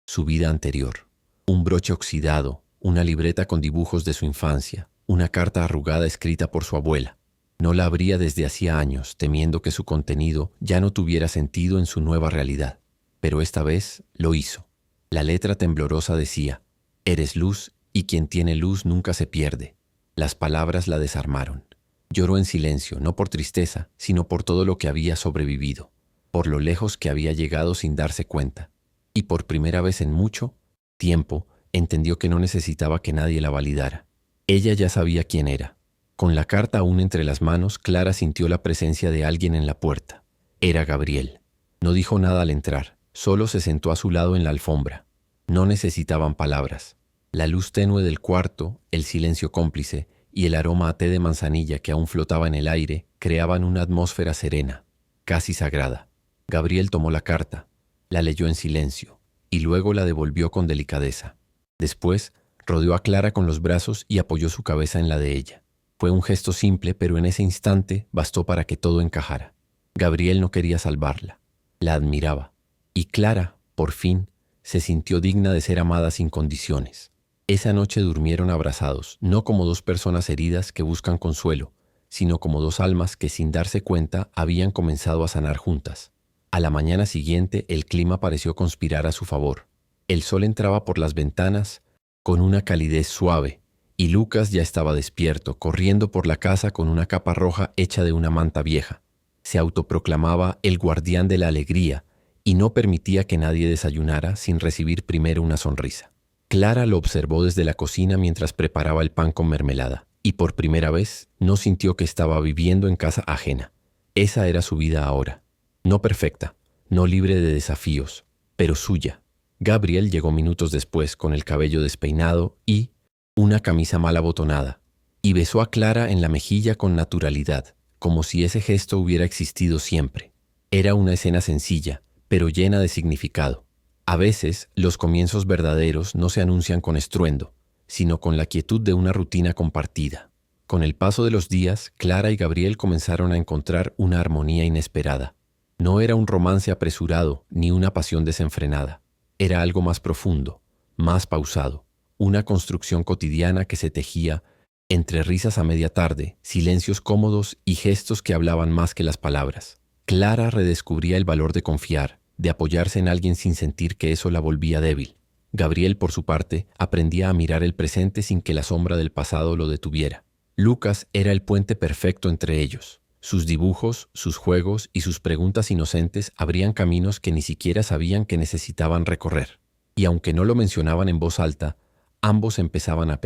su vida anterior. Un broche oxidado, una libreta con dibujos de su infancia, una carta arrugada escrita por su abuela. No la abría desde hacía años, temiendo que su contenido ya no tuviera sentido en su nueva realidad. Pero esta vez lo hizo. La letra temblorosa decía: «Eres luz y quien tiene luz nunca se pierde». Las palabras la desarmaron. Lloró en silencio, no por tristeza, sino por todo lo que había sobrevivido, por lo lejos que había llegado sin darse cuenta. Y por primera vez en mucho tiempo, entendió que no necesitaba que nadie la validara. Ella ya sabía quién era. Con la carta aún entre las manos, Clara sintió la presencia de alguien en la puerta. Era Gabriel. No dijo nada al entrar, solo se sentó a su lado en la alfombra. No necesitaban palabras. La luz tenue del cuarto, el silencio cómplice y el aroma a té de manzanilla que aún flotaba en el aire creaban una atmósfera serena, casi sagrada. Gabriel tomó la carta, la leyó en silencio y luego la devolvió con delicadeza. Después, rodeó a Clara con los brazos y apoyó su cabeza en la de ella. Fue un gesto simple, pero en ese instante bastó para que todo encajara. Gabriel no quería salvarla, la admiraba. Y Clara, por fin, se sintió digna de ser amada sin condiciones. Esa noche durmieron abrazados, no como dos personas heridas que buscan consuelo, sino como dos almas que sin darse cuenta habían comenzado a sanar juntas. A la mañana siguiente el clima pareció conspirar a su favor. El sol entraba por las ventanas con una calidez suave, y Lucas ya estaba despierto, corriendo por la casa con una capa roja hecha de una manta vieja. Se autoproclamaba el guardián de la alegría y no permitía que nadie desayunara sin recibir primero una sonrisa. Clara lo observó desde la cocina mientras preparaba el pan con mermelada, y por primera vez no sintió que estaba viviendo en casa ajena. Esa era su vida ahora. No perfecta, no libre de desafíos, pero suya. Gabriel llegó minutos después con el cabello despeinado y una camisa mal abotonada, y besó a Clara en la mejilla con naturalidad, como si ese gesto hubiera existido siempre. Era una escena sencilla, pero llena de significado. A veces, los comienzos verdaderos no se anuncian con estruendo, sino con la quietud de una rutina compartida. Con el paso de los días, Clara y Gabriel comenzaron a encontrar una armonía inesperada. No era un romance apresurado ni una pasión desenfrenada. Era algo más profundo, más pausado, una construcción cotidiana que se tejía entre risas a media tarde, silencios cómodos y gestos que hablaban más que las palabras. Clara redescubría el valor de confiar, de apoyarse en alguien sin sentir que eso la volvía débil. Gabriel, por su parte, aprendía a mirar el presente sin que la sombra del pasado lo detuviera. Lucas era el puente perfecto entre ellos. Sus dibujos, sus juegos y sus preguntas inocentes abrían caminos que ni siquiera sabían que necesitaban recorrer. Y aunque no lo mencionaban en voz alta, ambos empezaban a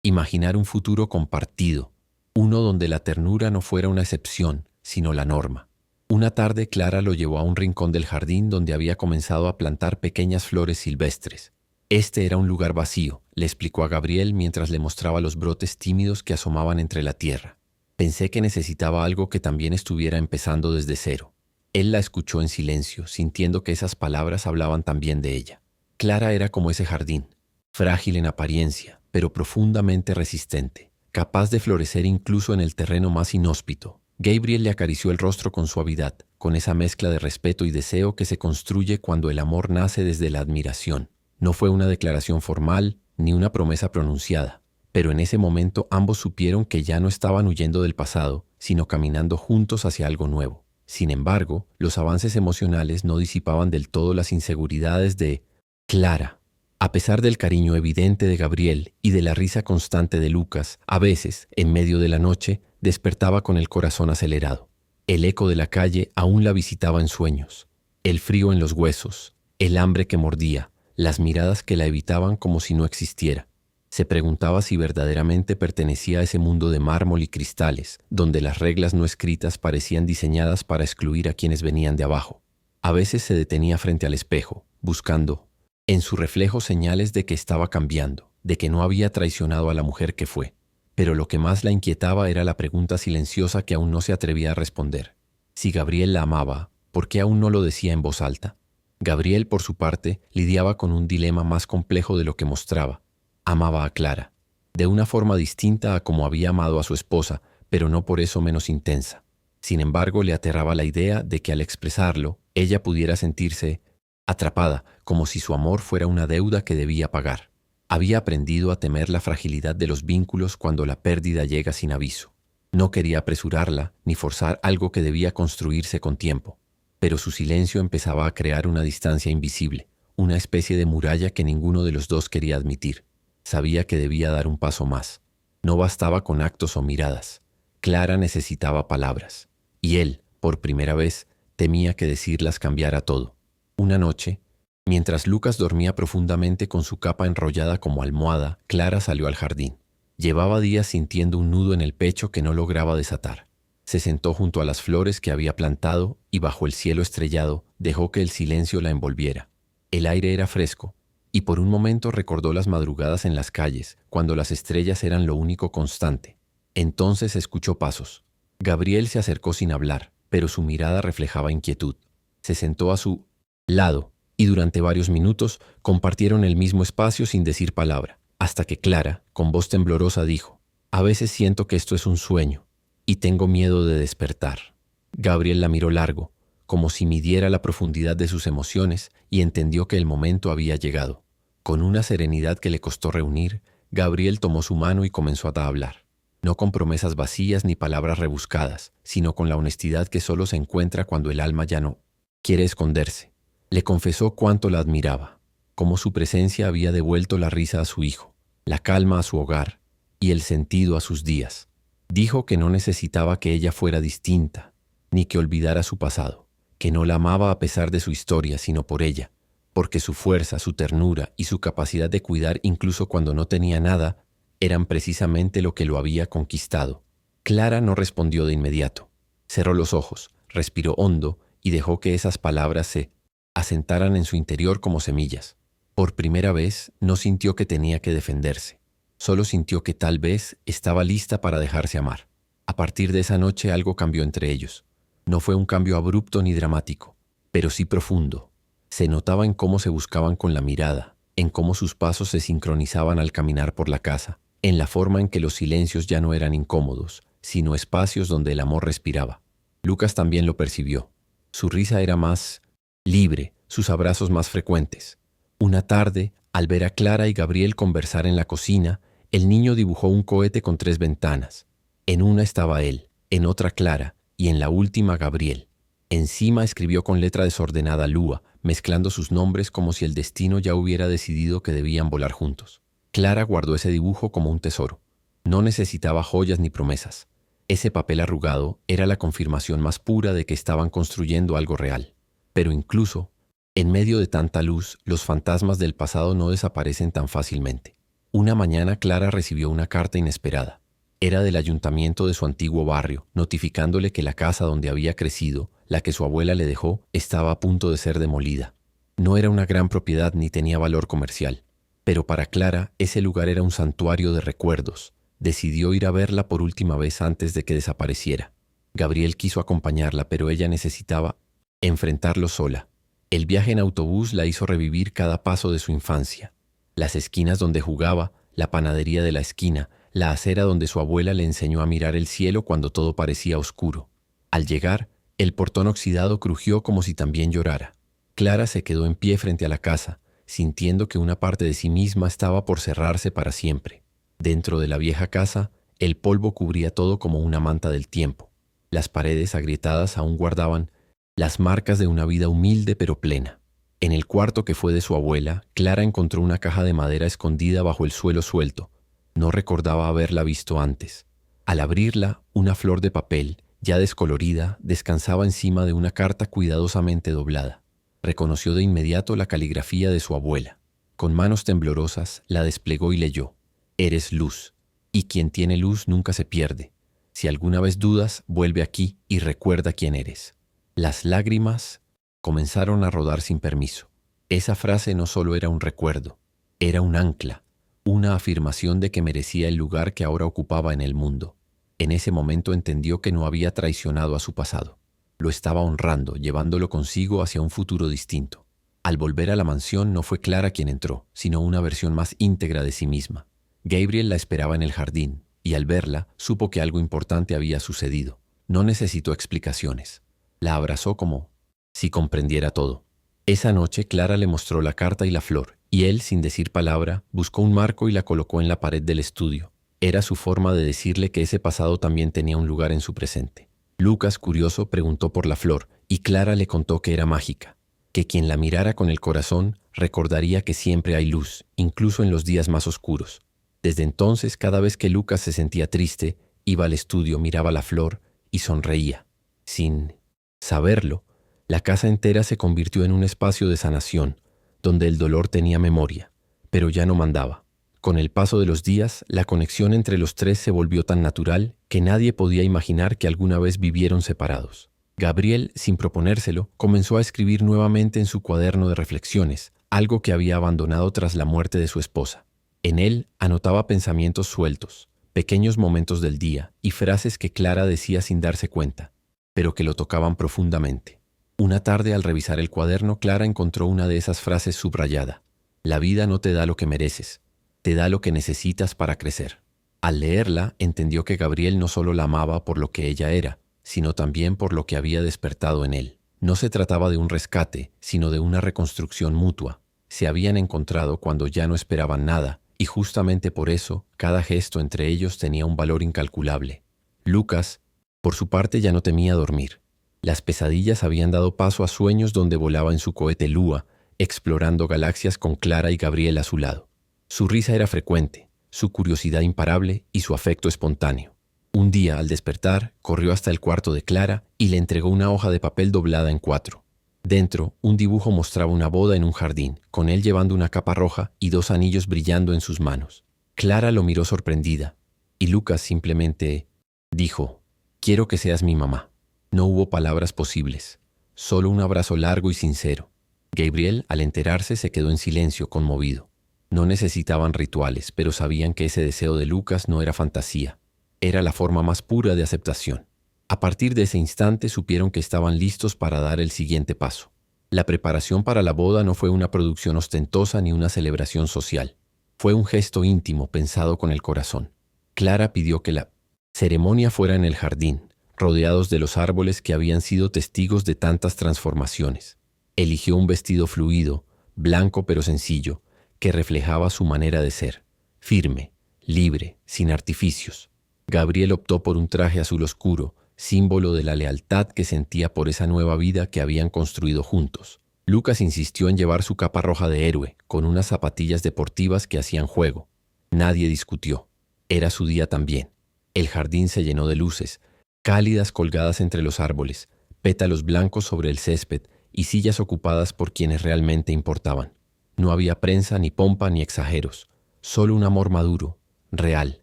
imaginar un futuro compartido, uno donde la ternura no fuera una excepción, sino la norma. Una tarde Clara lo llevó a un rincón del jardín donde había comenzado a plantar pequeñas flores silvestres. Este era un lugar vacío, le explicó a Gabriel mientras le mostraba los brotes tímidos que asomaban entre la tierra. Pensé que necesitaba algo que también estuviera empezando desde cero. Él la escuchó en silencio, sintiendo que esas palabras hablaban también de ella. Clara era como ese jardín, frágil en apariencia, pero profundamente resistente, capaz de florecer incluso en el terreno más inhóspito. Gabriel le acarició el rostro con suavidad, con esa mezcla de respeto y deseo que se construye cuando el amor nace desde la admiración. No fue una declaración formal, ni una promesa pronunciada, pero en ese momento ambos supieron que ya no estaban huyendo del pasado, sino caminando juntos hacia algo nuevo. Sin embargo, los avances emocionales no disipaban del todo las inseguridades de Clara. A pesar del cariño evidente de Gabriel y de la risa constante de Lucas, a veces, en medio de la noche, despertaba con el corazón acelerado. El eco de la calle aún la visitaba en sueños. El frío en los huesos, el hambre que mordía, las miradas que la evitaban como si no existiera. Se preguntaba si verdaderamente pertenecía a ese mundo de mármol y cristales, donde las reglas no escritas parecían diseñadas para excluir a quienes venían de abajo. A veces se detenía frente al espejo, buscando en su reflejo señales de que estaba cambiando, de que no había traicionado a la mujer que fue. Pero lo que más la inquietaba era la pregunta silenciosa que aún no se atrevía a responder. Si Gabriel la amaba, ¿por qué aún no lo decía en voz alta? Gabriel, por su parte, lidiaba con un dilema más complejo de lo que mostraba. Amaba a Clara, de una forma distinta a como había amado a su esposa, pero no por eso menos intensa. Sin embargo, le aterraba la idea de que al expresarlo, ella pudiera sentirse atrapada, como si su amor fuera una deuda que debía pagar. Había aprendido a temer la fragilidad de los vínculos cuando la pérdida llega sin aviso. No quería apresurarla ni forzar algo que debía construirse con tiempo. Pero su silencio empezaba a crear una distancia invisible, una especie de muralla que ninguno de los dos quería admitir. Sabía que debía dar un paso más. No bastaba con actos o miradas. Clara necesitaba palabras. Y él, por primera vez, temía que decirlas cambiara todo. Una noche, mientras Lucas dormía profundamente con su capa enrollada como almohada, Clara salió al jardín. Llevaba días sintiendo un nudo en el pecho que no lograba desatar. Se sentó junto a las flores que había plantado y bajo el cielo estrellado dejó que el silencio la envolviera. El aire era fresco y por un momento recordó las madrugadas en las calles, cuando las estrellas eran lo único constante. Entonces escuchó pasos. Gabriel se acercó sin hablar, pero su mirada reflejaba inquietud. Se sentó a su lado y durante varios minutos compartieron el mismo espacio sin decir palabra, hasta que Clara, con voz temblorosa, dijo: «A veces siento que esto es un sueño y tengo miedo de despertar». Gabriel la miró largo, como si midiera la profundidad de sus emociones, y entendió que el momento había llegado. Con una serenidad que le costó reunir, Gabriel tomó su mano y comenzó a hablar. No con promesas vacías ni palabras rebuscadas, sino con la honestidad que solo se encuentra cuando el alma ya no Quiere esconderse. Le confesó cuánto la admiraba, cómo su presencia había devuelto la risa a su hijo, la calma a su hogar y el sentido a sus días. Dijo que no necesitaba que ella fuera distinta, ni que olvidara su pasado, que no la amaba a pesar de su historia, sino por ella, porque su fuerza, su ternura y su capacidad de cuidar incluso cuando no tenía nada, eran precisamente lo que lo había conquistado. Clara no respondió de inmediato. Cerró los ojos, respiró hondo y dejó que esas palabras se asentaran en su interior como semillas. Por primera vez no sintió que tenía que defenderse. Solo sintió que tal vez estaba lista para dejarse amar. A partir de esa noche algo cambió entre ellos. No fue un cambio abrupto ni dramático, pero sí profundo. Se notaba en cómo se buscaban con la mirada, en cómo sus pasos se sincronizaban al caminar por la casa, en la forma en que los silencios ya no eran incómodos, sino espacios donde el amor respiraba. Lucas también lo percibió. Su risa era más libre, sus abrazos más frecuentes. Una tarde, al ver a Clara y Gabriel conversar en la cocina, el niño dibujó un cohete con 3 ventanas. En una estaba él, en otra Clara y en la última Gabriel. Encima escribió con letra desordenada Lua, mezclando sus nombres como si el destino ya hubiera decidido que debían volar juntos. Clara guardó ese dibujo como un tesoro. No necesitaba joyas ni promesas. Ese papel arrugado era la confirmación más pura de que estaban construyendo algo real. Pero incluso, en medio de tanta luz, los fantasmas del pasado no desaparecen tan fácilmente. Una mañana Clara recibió una carta inesperada. Era del ayuntamiento de su antiguo barrio, notificándole que la casa donde había crecido, la que su abuela le dejó, estaba a punto de ser demolida. No era una gran propiedad ni tenía valor comercial, pero para Clara ese lugar era un santuario de recuerdos. Decidió ir a verla por última vez antes de que desapareciera. Gabriel quiso acompañarla, pero ella necesitaba enfrentarlo sola. El viaje en autobús la hizo revivir cada paso de su infancia. Las esquinas donde jugaba, la panadería de la esquina, la acera donde su abuela le enseñó a mirar el cielo cuando todo parecía oscuro. Al llegar, el portón oxidado crujió como si también llorara. Clara se quedó en pie frente a la casa, sintiendo que una parte de sí misma estaba por cerrarse para siempre. Dentro de la vieja casa, el polvo cubría todo como una manta del tiempo. Las paredes agrietadas aún guardaban las marcas de una vida humilde pero plena. En el cuarto que fue de su abuela, Clara encontró una caja de madera escondida bajo el suelo suelto. No recordaba haberla visto antes. Al abrirla, una flor de papel, ya descolorida, descansaba encima de una carta cuidadosamente doblada. Reconoció de inmediato la caligrafía de su abuela. Con manos temblorosas, la desplegó y leyó: «Eres luz, y quien tiene luz nunca se pierde. Si alguna vez dudas, vuelve aquí y recuerda quién eres». Las lágrimas comenzaron a rodar sin permiso. Esa frase no solo era un recuerdo, era un ancla, una afirmación de que merecía el lugar que ahora ocupaba en el mundo. En ese momento entendió que no había traicionado a su pasado. Lo estaba honrando, llevándolo consigo hacia un futuro distinto. Al volver a la mansión no fue Clara quien entró, sino una versión más íntegra de sí misma. Gabriel la esperaba en el jardín, y al verla supo que algo importante había sucedido. No necesitó explicaciones. La abrazó como si comprendiera todo. Esa noche Clara le mostró la carta y la flor, y él, sin decir palabra, buscó un marco y la colocó en la pared del estudio. Era su forma de decirle que ese pasado también tenía un lugar en su presente. Lucas, curioso, preguntó por la flor, y Clara le contó que era mágica, que quien la mirara con el corazón recordaría que siempre hay luz, incluso en los días más oscuros. Desde entonces, cada vez que Lucas se sentía triste, iba al estudio, miraba la flor y sonreía. Sin saberlo, la casa entera se convirtió en un espacio de sanación, donde el dolor tenía memoria, pero ya no mandaba. Con el paso de los días, la conexión entre los tres se volvió tan natural que nadie podía imaginar que alguna vez vivieron separados. Gabriel, sin proponérselo, comenzó a escribir nuevamente en su cuaderno de reflexiones, algo que había abandonado tras la muerte de su esposa. En él anotaba pensamientos sueltos, pequeños momentos del día y frases que Clara decía sin darse cuenta, pero que lo tocaban profundamente. Una tarde, al revisar el cuaderno, Clara encontró una de esas frases subrayada: «La vida no te da lo que mereces, te da lo que necesitas para crecer». Al leerla, entendió que Gabriel no solo la amaba por lo que ella era, sino también por lo que había despertado en él. No se trataba de un rescate, sino de una reconstrucción mutua. Se habían encontrado cuando ya no esperaban nada, y justamente por eso, cada gesto entre ellos tenía un valor incalculable. Lucas, por su parte, ya no temía dormir. Las pesadillas habían dado paso a sueños donde volaba en su cohete Lua, explorando galaxias con Clara y Gabriel a su lado. Su risa era frecuente, su curiosidad imparable y su afecto espontáneo. Un día, al despertar, corrió hasta el cuarto de Clara y le entregó una hoja de papel doblada en 4. Dentro, un dibujo mostraba una boda en un jardín, con él llevando una capa roja y 2 anillos brillando en sus manos. Clara lo miró sorprendida, y Lucas simplemente dijo: «Quiero que seas mi mamá». No hubo palabras posibles, solo un abrazo largo y sincero. Gabriel, al enterarse, se quedó en silencio, conmovido. No necesitaban rituales, pero sabían que ese deseo de Lucas no era fantasía. Era la forma más pura de aceptación. A partir de ese instante supieron que estaban listos para dar el siguiente paso. La preparación para la boda no fue una producción ostentosa ni una celebración social. Fue un gesto íntimo pensado con el corazón. Clara pidió que la ceremonia fuera en el jardín, rodeados de los árboles que habían sido testigos de tantas transformaciones. Eligió un vestido fluido, blanco pero sencillo, que reflejaba su manera de ser, firme, libre, sin artificios. Gabriel optó por un traje azul oscuro, símbolo de la lealtad que sentía por esa nueva vida que habían construido juntos. Lucas insistió en llevar su capa roja de héroe, con unas zapatillas deportivas que hacían juego. Nadie discutió. Era su día también. El jardín se llenó de luces, cálidas colgadas entre los árboles, pétalos blancos sobre el césped y sillas ocupadas por quienes realmente importaban. No había prensa, ni pompa, ni exageros, solo un amor maduro, real,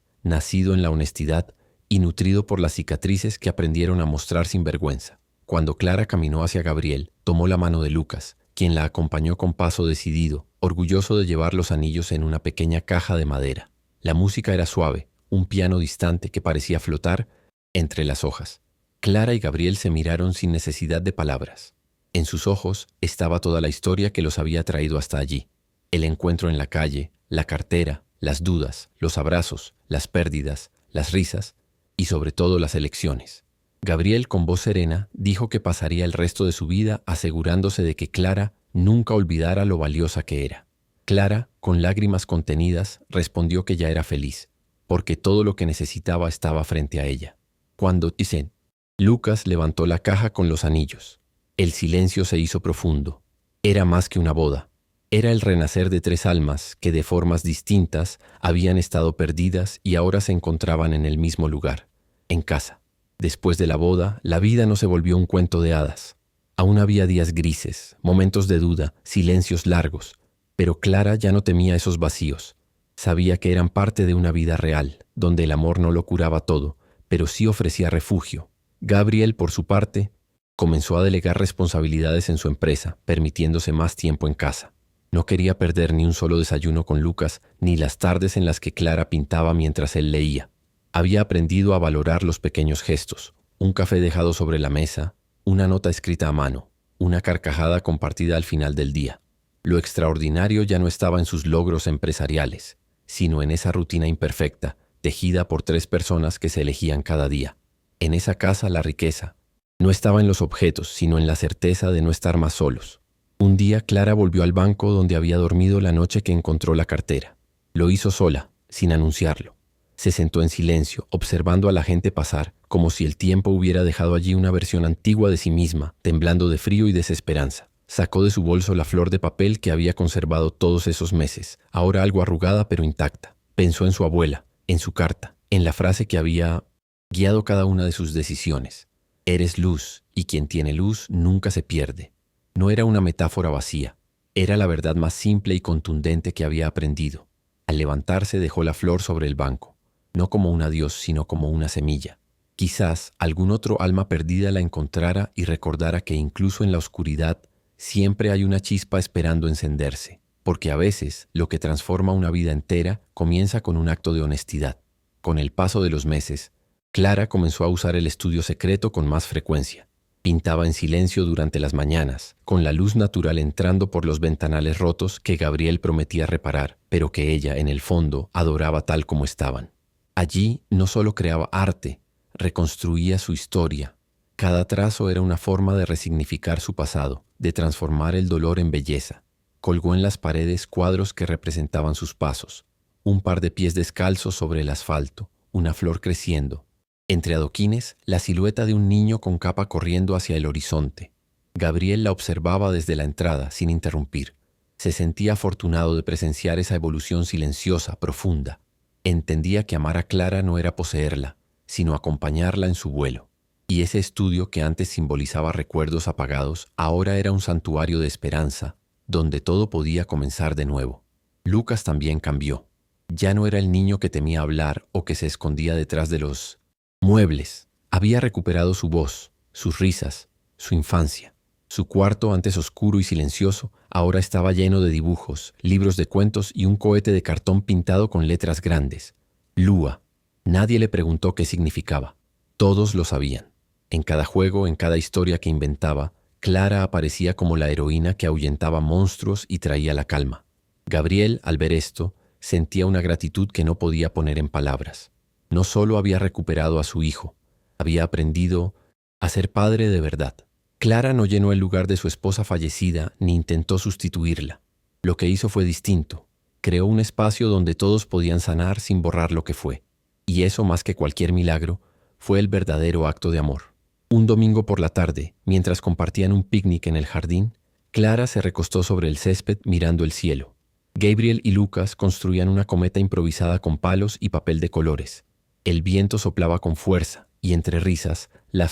nacido en la honestidad y nutrido por las cicatrices que aprendieron a mostrar sin vergüenza. Cuando Clara caminó hacia Gabriel, tomó la mano de Lucas, quien la acompañó con paso decidido, orgulloso de llevar los anillos en una pequeña caja de madera. La música era suave, un piano distante que parecía flotar entre las hojas. Clara y Gabriel se miraron sin necesidad de palabras. En sus ojos estaba toda la historia que los había traído hasta allí. El encuentro en la calle, la cartera, las dudas, los abrazos, las pérdidas, las risas y sobre todo las elecciones. Gabriel, con voz serena, dijo que pasaría el resto de su vida asegurándose de que Clara nunca olvidara lo valiosa que era. Clara, con lágrimas contenidas, respondió que ya era feliz, porque todo lo que necesitaba estaba frente a ella. Cuando dicen, Lucas levantó la caja con los anillos. El silencio se hizo profundo. Era más que una boda. Era el renacer de 3 almas que de formas distintas habían estado perdidas y ahora se encontraban en el mismo lugar, en casa. Después de la boda, la vida no se volvió un cuento de hadas. Aún había días grises, momentos de duda, silencios largos, pero Clara ya no temía esos vacíos. Sabía que eran parte de una vida real, donde el amor no lo curaba todo, pero sí ofrecía refugio. Gabriel, por su parte, comenzó a delegar responsabilidades en su empresa, permitiéndose más tiempo en casa. No quería perder ni un solo desayuno con Lucas, ni las tardes en las que Clara pintaba mientras él leía. Había aprendido a valorar los pequeños gestos, un café dejado sobre la mesa, una nota escrita a mano, una carcajada compartida al final del día. Lo extraordinario ya no estaba en sus logros empresariales, sino en esa rutina imperfecta, tejida por 3 personas que se elegían cada día. En esa casa la riqueza no estaba en los objetos, sino en la certeza de no estar más solos. Un día Clara volvió al banco donde había dormido la noche que encontró la cartera. Lo hizo sola, sin anunciarlo. Se sentó en silencio, observando a la gente pasar, como si el tiempo hubiera dejado allí una versión antigua de sí misma, temblando de frío y desesperanza. Sacó de su bolso la flor de papel que había conservado todos esos meses, ahora algo arrugada pero intacta. Pensó en su abuela, en su carta, en la frase que había guiado cada una de sus decisiones. Eres luz, y quien tiene luz nunca se pierde. No era una metáfora vacía, era la verdad más simple y contundente que había aprendido. Al levantarse dejó la flor sobre el banco, no como un adiós, sino como una semilla. Quizás algún otro alma perdida la encontrara y recordara que incluso en la oscuridad siempre hay una chispa esperando encenderse, porque a veces lo que transforma una vida entera comienza con un acto de honestidad. Con el paso de los meses, Clara comenzó a usar el estudio secreto con más frecuencia. Pintaba en silencio durante las mañanas, con la luz natural entrando por los ventanales rotos que Gabriel prometía reparar, pero que ella, en el fondo, adoraba tal como estaban. Allí no solo creaba arte, reconstruía su historia. Cada trazo era una forma de resignificar su pasado, de transformar el dolor en belleza. Colgó en las paredes cuadros que representaban sus pasos, un par de pies descalzos sobre el asfalto, una flor creciendo. Entre adoquines, la silueta de un niño con capa corriendo hacia el horizonte. Gabriel la observaba desde la entrada, sin interrumpir. Se sentía afortunado de presenciar esa evolución silenciosa, profunda. Entendía que amar a Clara no era poseerla, sino acompañarla en su vuelo. Y ese estudio que antes simbolizaba recuerdos apagados, ahora era un santuario de esperanza, donde todo podía comenzar de nuevo. Lucas también cambió. Ya no era el niño que temía hablar o que se escondía detrás de los muebles. Había recuperado su voz, sus risas, su infancia. Su cuarto, antes oscuro y silencioso, ahora estaba lleno de dibujos, libros de cuentos y un cohete de cartón pintado con letras grandes. Lua. Nadie le preguntó qué significaba. Todos lo sabían. En cada juego, en cada historia que inventaba, Clara aparecía como la heroína que ahuyentaba monstruos y traía la calma. Gabriel, al ver esto, sentía una gratitud que no podía poner en palabras. No solo había recuperado a su hijo, había aprendido a ser padre de verdad. Clara no llenó el lugar de su esposa fallecida ni intentó sustituirla. Lo que hizo fue distinto. Creó un espacio donde todos podían sanar sin borrar lo que fue. Y eso, más que cualquier milagro, fue el verdadero acto de amor. Un domingo por la tarde, mientras compartían un picnic en el jardín, Clara se recostó sobre el césped mirando el cielo. Gabriel y Lucas construían una cometa improvisada con palos y papel de colores. El viento soplaba con fuerza y entre risas, la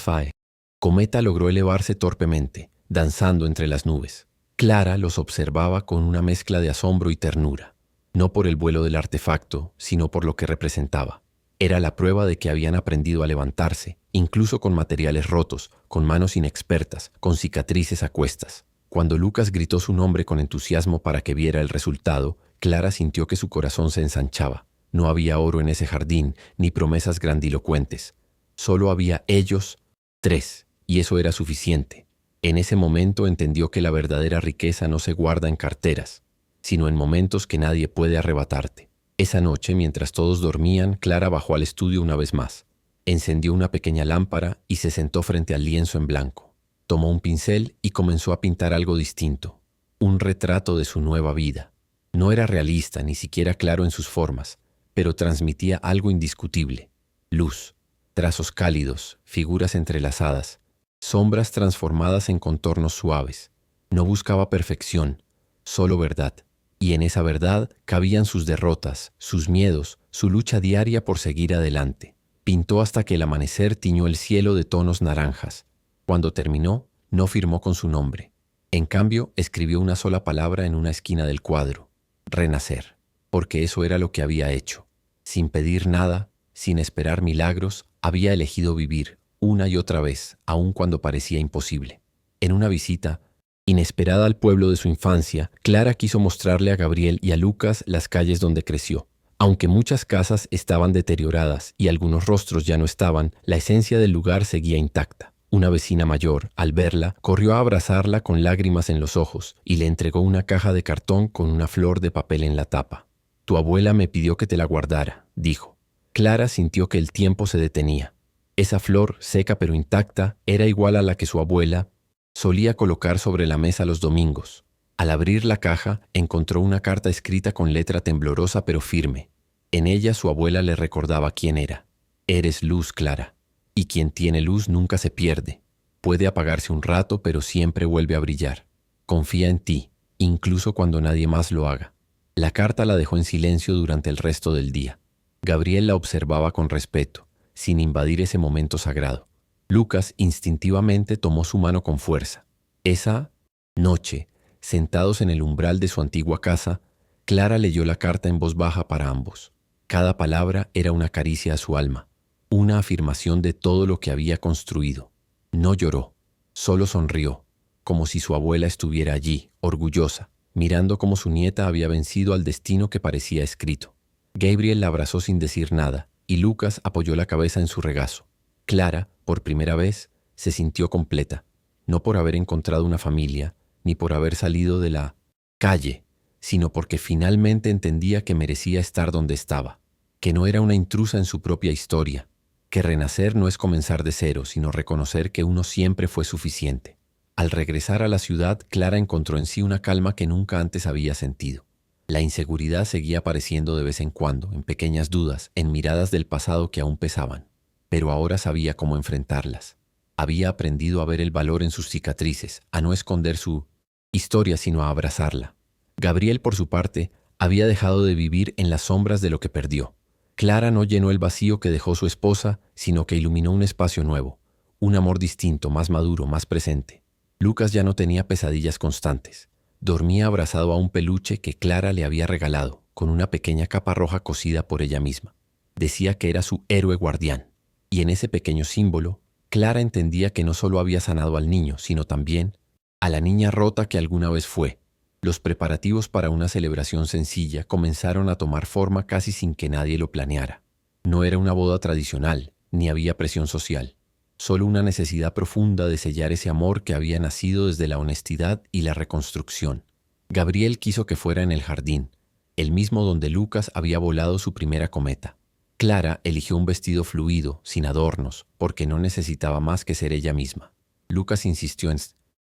cometa logró elevarse torpemente, danzando entre las nubes. Clara los observaba con una mezcla de asombro y ternura, no por el vuelo del artefacto, sino por lo que representaba. Era la prueba de que habían aprendido a levantarse, incluso con materiales rotos, con manos inexpertas, con cicatrices a cuestas. Cuando Lucas gritó su nombre con entusiasmo para que viera el resultado, Clara sintió que su corazón se ensanchaba. No había oro en ese jardín, ni promesas grandilocuentes. Solo había ellos, tres, y eso era suficiente. En ese momento entendió que la verdadera riqueza no se guarda en carteras, sino en momentos que nadie puede arrebatarte. Esa noche, mientras todos dormían, Clara bajó al estudio una vez más. Encendió una pequeña lámpara y se sentó frente al lienzo en blanco. Tomó un pincel y comenzó a pintar algo distinto, un retrato de su nueva vida. No era realista, ni siquiera claro en sus formas, pero transmitía algo indiscutible. Luz, trazos cálidos, figuras entrelazadas, sombras transformadas en contornos suaves. No buscaba perfección, solo verdad. Y en esa verdad cabían sus derrotas, sus miedos, su lucha diaria por seguir adelante. Pintó hasta que el amanecer tiñó el cielo de tonos naranjas. Cuando terminó, no firmó con su nombre. En cambio, escribió una sola palabra en una esquina del cuadro: renacer, porque eso era lo que había hecho. Sin pedir nada, sin esperar milagros, había elegido vivir, una y otra vez, aun cuando parecía imposible. En una visita inesperada al pueblo de su infancia, Clara quiso mostrarle a Gabriel y a Lucas las calles donde creció. Aunque muchas casas estaban deterioradas y algunos rostros ya no estaban, la esencia del lugar seguía intacta. Una vecina mayor, al verla, corrió a abrazarla con lágrimas en los ojos y le entregó una caja de cartón con una flor de papel en la tapa. «Tu abuela me pidió que te la guardara», dijo. Clara sintió que el tiempo se detenía. Esa flor, seca pero intacta, era igual a la que su abuela solía colocar sobre la mesa los domingos. Al abrir la caja, encontró una carta escrita con letra temblorosa pero firme. En ella su abuela le recordaba quién era. «Eres luz, Clara. Y quien tiene luz nunca se pierde. Puede apagarse un rato, pero siempre vuelve a brillar. Confía en ti, incluso cuando nadie más lo haga». La carta la dejó en silencio durante el resto del día. Gabriel la observaba con respeto, sin invadir ese momento sagrado. Lucas instintivamente tomó su mano con fuerza. Esa noche, sentados en el umbral de su antigua casa, Clara leyó la carta en voz baja para ambos. Cada palabra era una caricia a su alma, una afirmación de todo lo que había construido. No lloró, solo sonrió, como si su abuela estuviera allí, orgullosa, mirando cómo su nieta había vencido al destino que parecía escrito. Gabriel la abrazó sin decir nada, y Lucas apoyó la cabeza en su regazo. Clara, por primera vez, se sintió completa, no por haber encontrado una familia, ni por haber salido de la calle, sino porque finalmente entendía que merecía estar donde estaba, que no era una intrusa en su propia historia, que renacer no es comenzar de cero, sino reconocer que uno siempre fue suficiente. Al regresar a la ciudad, Clara encontró en sí una calma que nunca antes había sentido. La inseguridad seguía apareciendo de vez en cuando, en pequeñas dudas, en miradas del pasado que aún pesaban. pero ahora sabía cómo enfrentarlas. Había aprendido a ver el valor en sus cicatrices, a no esconder su historia, sino a abrazarla. Gabriel, por su parte, había dejado de vivir en las sombras de lo que perdió. Clara no llenó el vacío que dejó su esposa, sino que iluminó un espacio nuevo, un amor distinto, más maduro, más presente. Lucas ya no tenía pesadillas constantes. Dormía abrazado a un peluche que Clara le había regalado, con una pequeña capa roja cosida por ella misma. Decía que era su héroe guardián. Y en ese pequeño símbolo, Clara entendía que no solo había sanado al niño, sino también a la niña rota que alguna vez fue. Los preparativos para una celebración sencilla comenzaron a tomar forma casi sin que nadie lo planeara. No era una boda tradicional, ni había presión social. Solo una necesidad profunda de sellar ese amor que había nacido desde la honestidad y la reconstrucción. Gabriel quiso que fuera en el jardín, el mismo donde Lucas había volado su primera cometa. Clara eligió un vestido fluido, sin adornos, porque no necesitaba más que ser ella misma. Lucas insistió en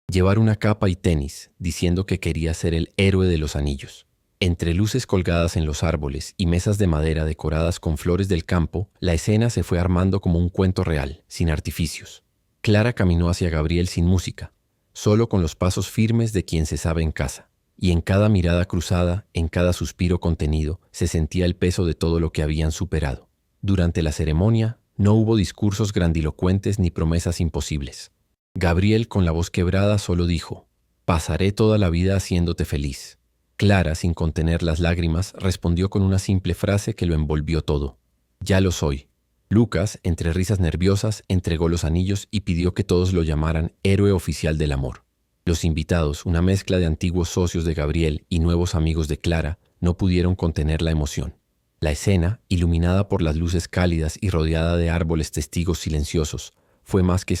llevar una capa y tenis, diciendo que quería ser el héroe de los anillos. Entre luces colgadas en los árboles y mesas de madera decoradas con flores del campo, la escena se fue armando como un cuento real, sin artificios. Clara caminó hacia Gabriel sin música, solo con los pasos firmes de quien se sabe en casa. Y en cada mirada cruzada, en cada suspiro contenido, se sentía el peso de todo lo que habían superado. Durante la ceremonia, no hubo discursos grandilocuentes ni promesas imposibles. Gabriel, con la voz quebrada, solo dijo: «Pasaré toda la vida haciéndote feliz». Clara, sin contener las lágrimas, respondió con una simple frase que lo envolvió todo: «Ya lo soy». Lucas, entre risas nerviosas, entregó los anillos y pidió que todos lo llamaran héroe oficial del amor. Los invitados, una mezcla de antiguos socios de Gabriel y nuevos amigos de Clara, no pudieron contener la emoción. La escena, iluminada por las luces cálidas y rodeada de árboles testigos silenciosos, fue más que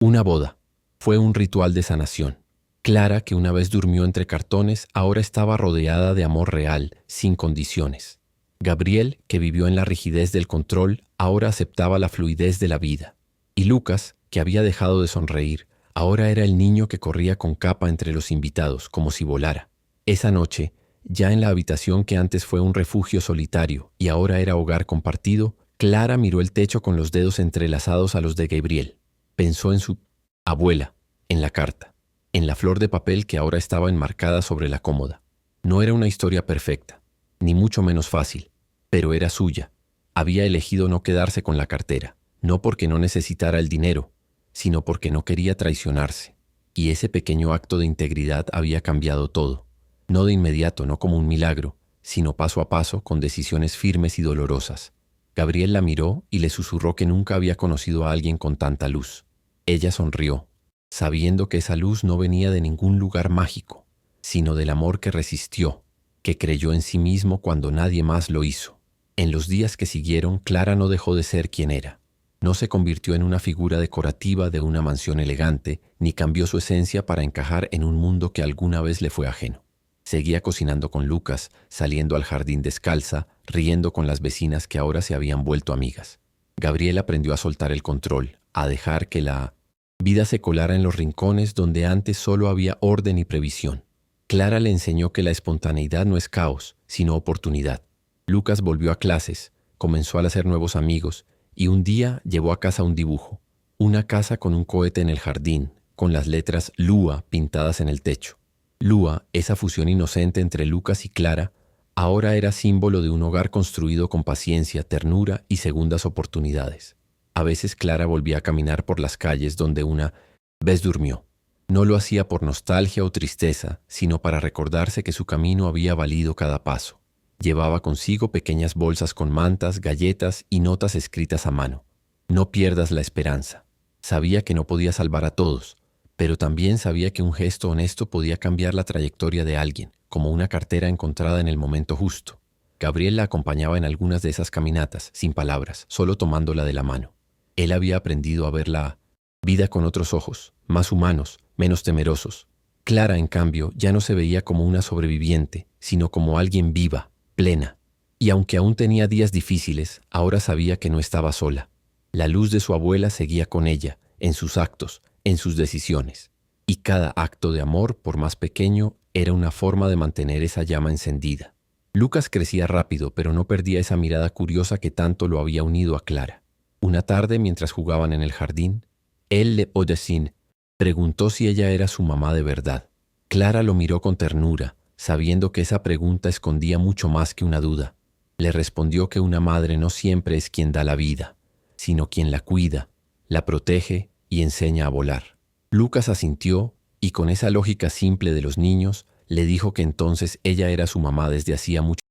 una boda. Fue un ritual de sanación. Clara, que una vez durmió entre cartones, ahora estaba rodeada de amor real, sin condiciones. Gabriel, que vivió en la rigidez del control, ahora aceptaba la fluidez de la vida. Y Lucas, que había dejado de sonreír, ahora era el niño que corría con capa entre los invitados, como si volara. Esa noche, ya en la habitación que antes fue un refugio solitario y ahora era hogar compartido, Clara miró el techo con los dedos entrelazados a los de Gabriel. Pensó en su abuela, en la carta, en la flor de papel que ahora estaba enmarcada sobre la cómoda. No era una historia perfecta, ni mucho menos fácil, pero era suya. Había elegido no quedarse con la cartera, no porque no necesitara el dinero, sino porque no quería traicionarse. Y ese pequeño acto de integridad había cambiado todo. No de inmediato, no como un milagro, sino paso a paso, con decisiones firmes y dolorosas. Gabriel la miró y le susurró que nunca había conocido a alguien con tanta luz. Ella sonrió, sabiendo que esa luz no venía de ningún lugar mágico, sino del amor que resistió, que creyó en sí mismo cuando nadie más lo hizo. En los días que siguieron, Clara no dejó de ser quien era. No se convirtió en una figura decorativa de una mansión elegante, ni cambió su esencia para encajar en un mundo que alguna vez le fue ajeno. Seguía cocinando con Lucas, saliendo al jardín descalza, riendo con las vecinas que ahora se habían vuelto amigas. Gabriel aprendió a soltar el control, a dejar que la vida se colara en los rincones donde antes solo había orden y previsión. Clara le enseñó que la espontaneidad no es caos, sino oportunidad. Lucas volvió a clases, comenzó a hacer nuevos amigos y un día llevó a casa un dibujo. Una casa con un cohete en el jardín, con las letras Lua pintadas en el techo. Lua, esa fusión inocente entre Lucas y Clara, ahora era símbolo de un hogar construido con paciencia, ternura y segundas oportunidades. A veces Clara volvía a caminar por las calles donde una vez durmió. No lo hacía por nostalgia o tristeza, sino para recordarse que su camino había valido cada paso. Llevaba consigo pequeñas bolsas con mantas, galletas y notas escritas a mano. No pierdas la esperanza. Sabía que no podía salvar a todos, pero también sabía que un gesto honesto podía cambiar la trayectoria de alguien, como una cartera encontrada en el momento justo. Gabriel la acompañaba en algunas de esas caminatas, sin palabras, solo tomándola de la mano. Él había aprendido a ver la vida con otros ojos, más humanos, menos temerosos. Clara, en cambio, ya no se veía como una sobreviviente, sino como alguien viva, plena. Y aunque aún tenía días difíciles, ahora sabía que no estaba sola. La luz de su abuela seguía con ella, en sus actos, en sus decisiones. Y cada acto de amor, por más pequeño, era una forma de mantener esa llama encendida. Lucas crecía rápido, pero no perdía esa mirada curiosa que tanto lo había unido a Clara. Una tarde, mientras jugaban en el jardín, él le Odesín preguntó si ella era su mamá de verdad. Clara lo miró con ternura, sabiendo que esa pregunta escondía mucho más que una duda. Le respondió que una madre no siempre es quien da la vida, sino quien la cuida, la protege y enseña a volar. Lucas asintió y con esa lógica simple de los niños, le dijo que entonces ella era su mamá desde hacía mucho tiempo.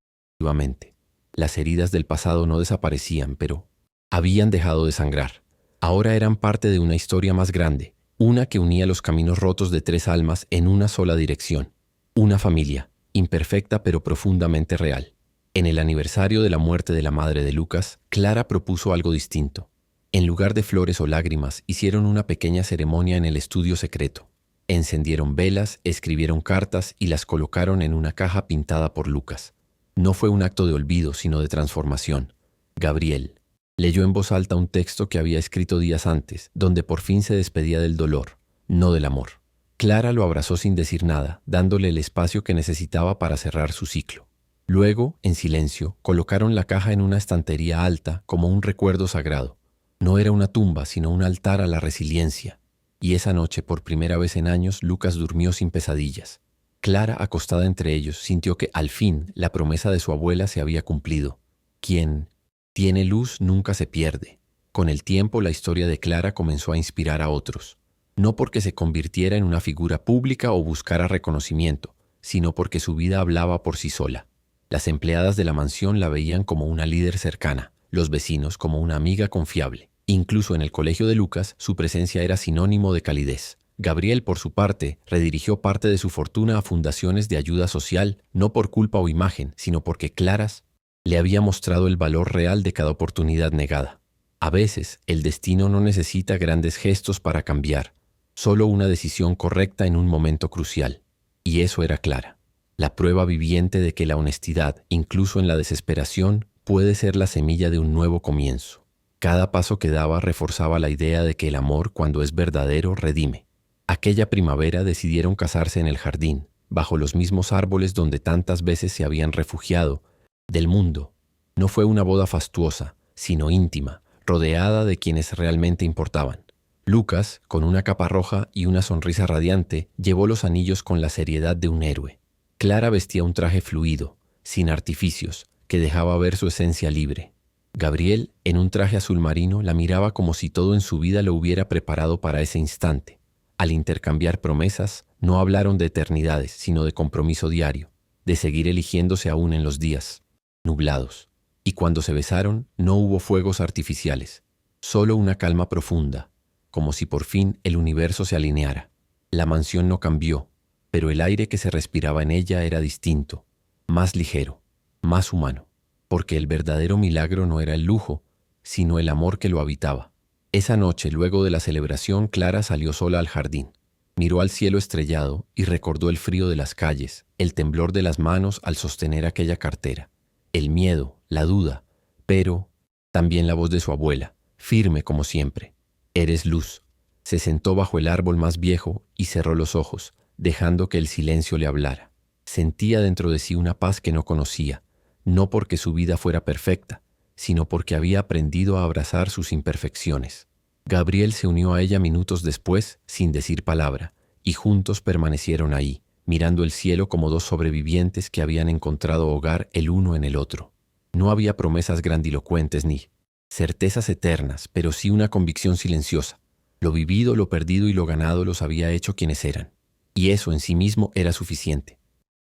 Las heridas del pasado no desaparecían, pero habían dejado de sangrar. Ahora eran parte de una historia más grande, una que unía los caminos rotos de tres almas en una sola dirección. Una familia, imperfecta pero profundamente real. En el aniversario de la muerte de la madre de Lucas, Clara propuso algo distinto. En lugar de flores o lágrimas, hicieron una pequeña ceremonia en el estudio secreto. Encendieron velas, escribieron cartas y las colocaron en una caja pintada por Lucas. No fue un acto de olvido, sino de transformación. Gabriel leyó en voz alta un texto que había escrito días antes, donde por fin se despedía del dolor, no del amor. Clara lo abrazó sin decir nada, dándole el espacio que necesitaba para cerrar su ciclo. Luego, en silencio, colocaron la caja en una estantería alta como un recuerdo sagrado. No era una tumba, sino un altar a la resiliencia. Y esa noche, por primera vez en años, Lucas durmió sin pesadillas. Clara, acostada entre ellos, sintió que, al fin, la promesa de su abuela se había cumplido. Quien tiene luz nunca se pierde. Con el tiempo, la historia de Clara comenzó a inspirar a otros. No porque se convirtiera en una figura pública o buscara reconocimiento, sino porque su vida hablaba por sí sola. Las empleadas de la mansión la veían como una líder cercana, los vecinos como una amiga confiable. Incluso en el colegio de Lucas, su presencia era sinónimo de calidez. Gabriel, por su parte, redirigió parte de su fortuna a fundaciones de ayuda social, no por culpa o imagen, sino porque Claras le había mostrado el valor real de cada oportunidad negada. A veces, el destino no necesita grandes gestos para cambiar, solo una decisión correcta en un momento crucial. Y eso era Clara, la prueba viviente de que la honestidad, incluso en la desesperación, puede ser la semilla de un nuevo comienzo. Cada paso que daba reforzaba la idea de que el amor, cuando es verdadero, redime. Aquella primavera decidieron casarse en el jardín, bajo los mismos árboles donde tantas veces se habían refugiado del mundo. No fue una boda fastuosa, sino íntima, rodeada de quienes realmente importaban. Lucas, con una capa roja y una sonrisa radiante, llevó los anillos con la seriedad de un héroe. Clara vestía un traje fluido, sin artificios, que dejaba ver su esencia libre. Gabriel, en un traje azul marino, la miraba como si todo en su vida lo hubiera preparado para ese instante. Al intercambiar promesas, no hablaron de eternidades, sino de compromiso diario, de seguir eligiéndose aún en los días nublados. Y cuando se besaron, no hubo fuegos artificiales, solo una calma profunda, como si por fin el universo se alineara. La mansión no cambió, pero el aire que se respiraba en ella era distinto, más ligero, más humano, porque el verdadero milagro no era el lujo, sino el amor que lo habitaba. Esa noche, luego de la celebración, Clara salió sola al jardín. Miró al cielo estrellado y recordó el frío de las calles, el temblor de las manos al sostener aquella cartera, el miedo, la duda, pero también la voz de su abuela, firme como siempre. «Eres luz». Se sentó bajo el árbol más viejo y cerró los ojos, dejando que el silencio le hablara. Sentía dentro de sí una paz que no conocía, no porque su vida fuera perfecta, sino porque había aprendido a abrazar sus imperfecciones. Gabriel se unió a ella minutos después, sin decir palabra, y juntos permanecieron ahí, mirando el cielo como dos sobrevivientes que habían encontrado hogar el uno en el otro. No había promesas grandilocuentes ni certezas eternas, pero sí una convicción silenciosa. Lo vivido, lo perdido y lo ganado los había hecho quienes eran. Y eso en sí mismo era suficiente.